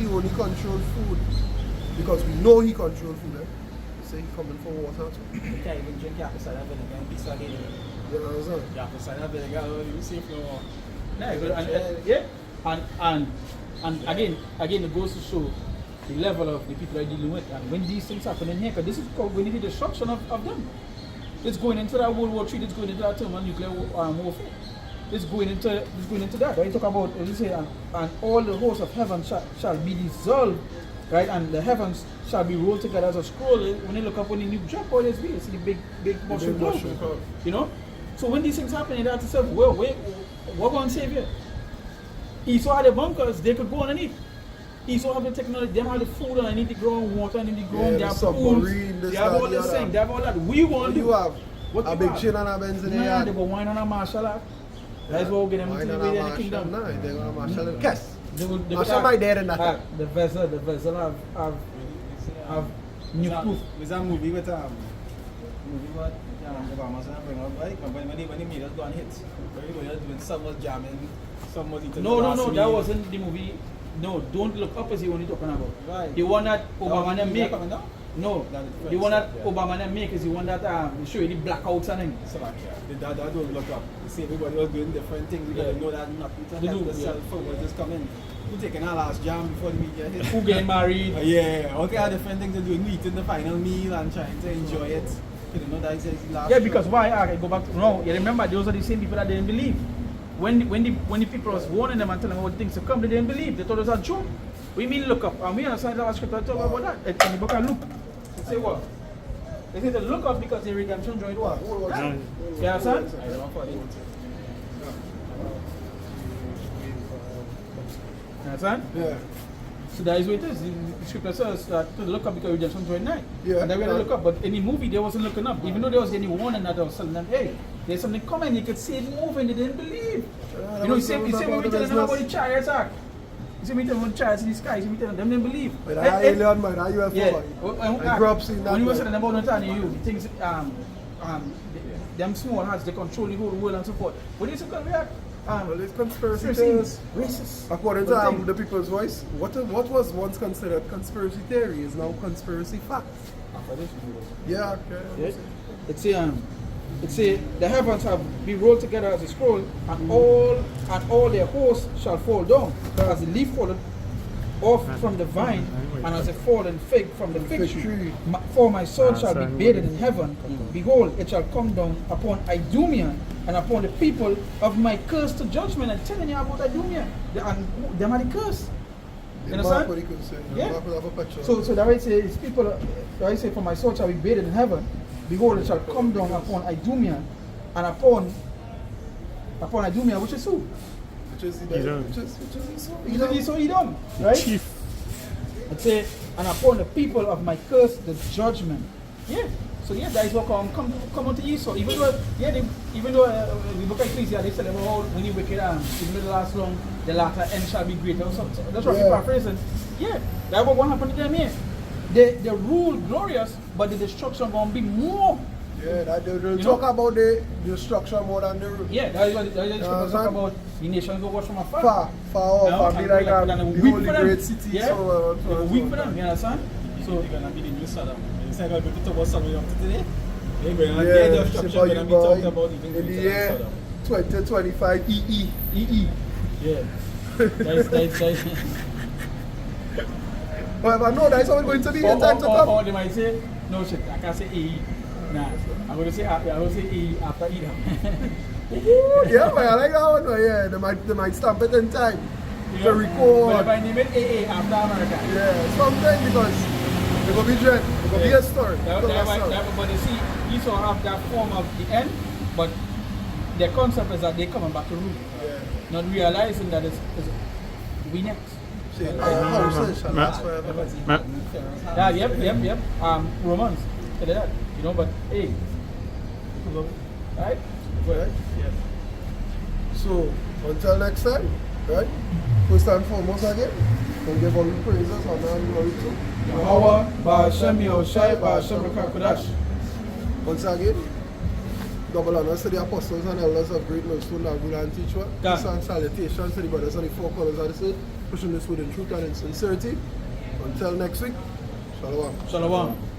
[SPEAKER 2] only control food because we know he control food. He say he coming for water too.
[SPEAKER 3] You can't even drink apple cider vinegar and pizza again.
[SPEAKER 2] You know what I'm saying?
[SPEAKER 3] Apple cider vinegar, you see no more.
[SPEAKER 1] Yeah, and again, it goes to show the level of the people are dealing with, and when these things happen in here, because this is called when the destruction of them. It's going into that World War III. It's going into that thermonuclear warfare. It's going into that. Right? You talk about, as you say, and all the hosts of heaven shall be dissolved, right? And the heavens shall be rolled together as a scroll. When you look up when the nuke drop, all this be, it's the big mushroom cloud. You know. So when these things happen, you have to say, well, wait, what going to save you? Esau had the bunkers, they could go underneath. Esau have the technology, they have the food underneath the ground, water underneath the ground,
[SPEAKER 2] Yeah,
[SPEAKER 1] they have
[SPEAKER 2] the
[SPEAKER 1] pools,
[SPEAKER 2] submarine, this,
[SPEAKER 1] they have
[SPEAKER 2] that,
[SPEAKER 1] all
[SPEAKER 2] the
[SPEAKER 1] this
[SPEAKER 2] other.
[SPEAKER 1] thing, they have all that. We want
[SPEAKER 2] What
[SPEAKER 1] to
[SPEAKER 2] do you have?
[SPEAKER 1] What
[SPEAKER 2] A
[SPEAKER 1] you
[SPEAKER 2] big
[SPEAKER 1] have?
[SPEAKER 2] chin and a Benz in the
[SPEAKER 1] Man,
[SPEAKER 2] yard.
[SPEAKER 1] they go wine on a martial art. That's what we get them
[SPEAKER 2] Wine
[SPEAKER 1] into
[SPEAKER 2] and
[SPEAKER 1] the
[SPEAKER 2] a
[SPEAKER 1] way in the
[SPEAKER 2] marshal.
[SPEAKER 1] kingdom.
[SPEAKER 2] No, they're going to marshal it. Yes.
[SPEAKER 1] They
[SPEAKER 2] Marshal my dad and that.
[SPEAKER 1] The vessel have new proof.
[SPEAKER 3] There's a movie with movie what Obama's gonna bring up, right? When he made us go on hits. Everybody was doing, some was jamming, some was eating.
[SPEAKER 1] No, that wasn't the movie. No, Don't Look Up is the one you're talking about.
[SPEAKER 3] Right.
[SPEAKER 1] The one that Obama and make.
[SPEAKER 3] coming down?
[SPEAKER 1] No,
[SPEAKER 3] That is
[SPEAKER 1] the one that
[SPEAKER 3] yeah.
[SPEAKER 1] Obama and make is the one that show you the blackouts and things.
[SPEAKER 3] So like, yeah, that don't look up. You see, everybody was doing different things because
[SPEAKER 1] Yeah.
[SPEAKER 3] they know that not to
[SPEAKER 1] They
[SPEAKER 3] help
[SPEAKER 1] do,
[SPEAKER 3] the
[SPEAKER 1] yeah.
[SPEAKER 3] cell phone was just coming. Who taking our last jam before the media hit?
[SPEAKER 1] Who getting married?
[SPEAKER 3] Yeah, all kind of different things to do. We eating the final meal and trying to enjoy it. You know that it's his last.
[SPEAKER 1] Yeah, because why? I go back to no. You remember those are the same people that didn't believe. When the people was warning them and telling them about things to come, they didn't believe. They thought it was a joke. We mean look up, and we understand that scripture talk about that. It's in the book of Luke. It say what? They say to look up because the redemption joined what?
[SPEAKER 4] Yeah.
[SPEAKER 1] You understand?
[SPEAKER 3] I don't know for it.
[SPEAKER 1] You understand?
[SPEAKER 2] Yeah.
[SPEAKER 1] So that is what it is. The scripture says that to look up because redemption joined night.
[SPEAKER 2] Yeah.
[SPEAKER 1] And then we had to look up. But in the movie, they wasn't looking up. Even though there was any warning that I was telling them, hey, there's something coming, you could see it moving, they didn't believe. You know, you see when we telling them about the chariots act. You see me telling them about the chariots in the sky, you see me telling them didn't believe.
[SPEAKER 2] But I alien man, I UFO.
[SPEAKER 1] Yeah.
[SPEAKER 2] I grew up seeing that.
[SPEAKER 1] When you were
[SPEAKER 2] man.
[SPEAKER 1] saying about Netanyahu, the things, them small hands, they control the whole world and so forth. What do you think of that?
[SPEAKER 2] Well, it's conspiracy
[SPEAKER 1] Conspiracy.
[SPEAKER 2] theories.
[SPEAKER 1] Racist.
[SPEAKER 2] According
[SPEAKER 1] What
[SPEAKER 2] to
[SPEAKER 1] thing?
[SPEAKER 2] the People's Voice, what was once considered conspiracy theory is now conspiracy fact. Yeah, okay.
[SPEAKER 1] It's the heavens have been rolled together as a scroll, and all their hosts shall fall down, as the leaf falleth off from the vine, and as a fallen fig from the fig tree. For my soul shall be bathed in heaven. Behold, it shall come down upon Idumea and upon the people of my curse to judgment. I'm telling you about Idumea. And them are the curse. You understand? Yeah. So that way it says people, that way it say, for my soul shall be bathed in heaven. Behold, it shall come down upon Idumea and upon Idumea, which is who?
[SPEAKER 2] Which is
[SPEAKER 1] Edom, right?
[SPEAKER 4] Chief.
[SPEAKER 1] It say, and upon the people of my curse the judgment. Yeah. So yeah, that is what come unto Esau. Even though we look at Ecclesia, they say about when you wicked even though the last long, the latter end shall be greater. So that's what people are phrasing. Yeah, that's what happened to them here. They rule glorious, but the destruction gonna be more.
[SPEAKER 2] Yeah, they'll talk about the destruction more than the rule.
[SPEAKER 1] Yeah, that is what they talk about. The nation go watch from afar.
[SPEAKER 2] Far off, and be like the holy great city.
[SPEAKER 1] Yeah,
[SPEAKER 2] So
[SPEAKER 1] they will weep for them. You understand? So
[SPEAKER 3] They're gonna be the new Saddam. It's like people talk about something up to today. They're gonna
[SPEAKER 2] yeah,
[SPEAKER 3] get destruction. They're gonna be talking about even
[SPEAKER 2] in the
[SPEAKER 3] greater
[SPEAKER 2] year
[SPEAKER 3] than Saddam.
[SPEAKER 2] 2025 EE.
[SPEAKER 1] yeah, that's
[SPEAKER 2] But I know that's how it's going to be in time to come.
[SPEAKER 1] Or they might say, no shit, I can't say E. Nah, I'm going to say E after Edom.
[SPEAKER 2] Yeah, man, I like that one. Yeah, they might stamp it in time to
[SPEAKER 1] But
[SPEAKER 2] record.
[SPEAKER 1] if I name it AA after America.
[SPEAKER 2] Yeah, something because It will be dread. It will be a story.
[SPEAKER 1] But you see, Esau have that form of the end, but their concept is that they coming back to rule.
[SPEAKER 2] Yeah.
[SPEAKER 1] Not realizing that it's we next.
[SPEAKER 2] See, our houses shall last forever.
[SPEAKER 1] Yeah, yep. Romans, tell you that. You know, but hey, right?
[SPEAKER 2] Right?
[SPEAKER 1] Yes.
[SPEAKER 2] So, until next time, right? First and foremost again, we'll give all the praises and glory to
[SPEAKER 1] Yahweh, Ba'ashem Yahushai, Ba'ashem Rekakodash.
[SPEAKER 2] once again. Double honors to the apostles and elders of Great Millstone that will and teach what. Peace and salutations to the brothers on the four corners of the city, pushing this with in truth and in sincerity. Until next week, Shalom.
[SPEAKER 1] Shalom.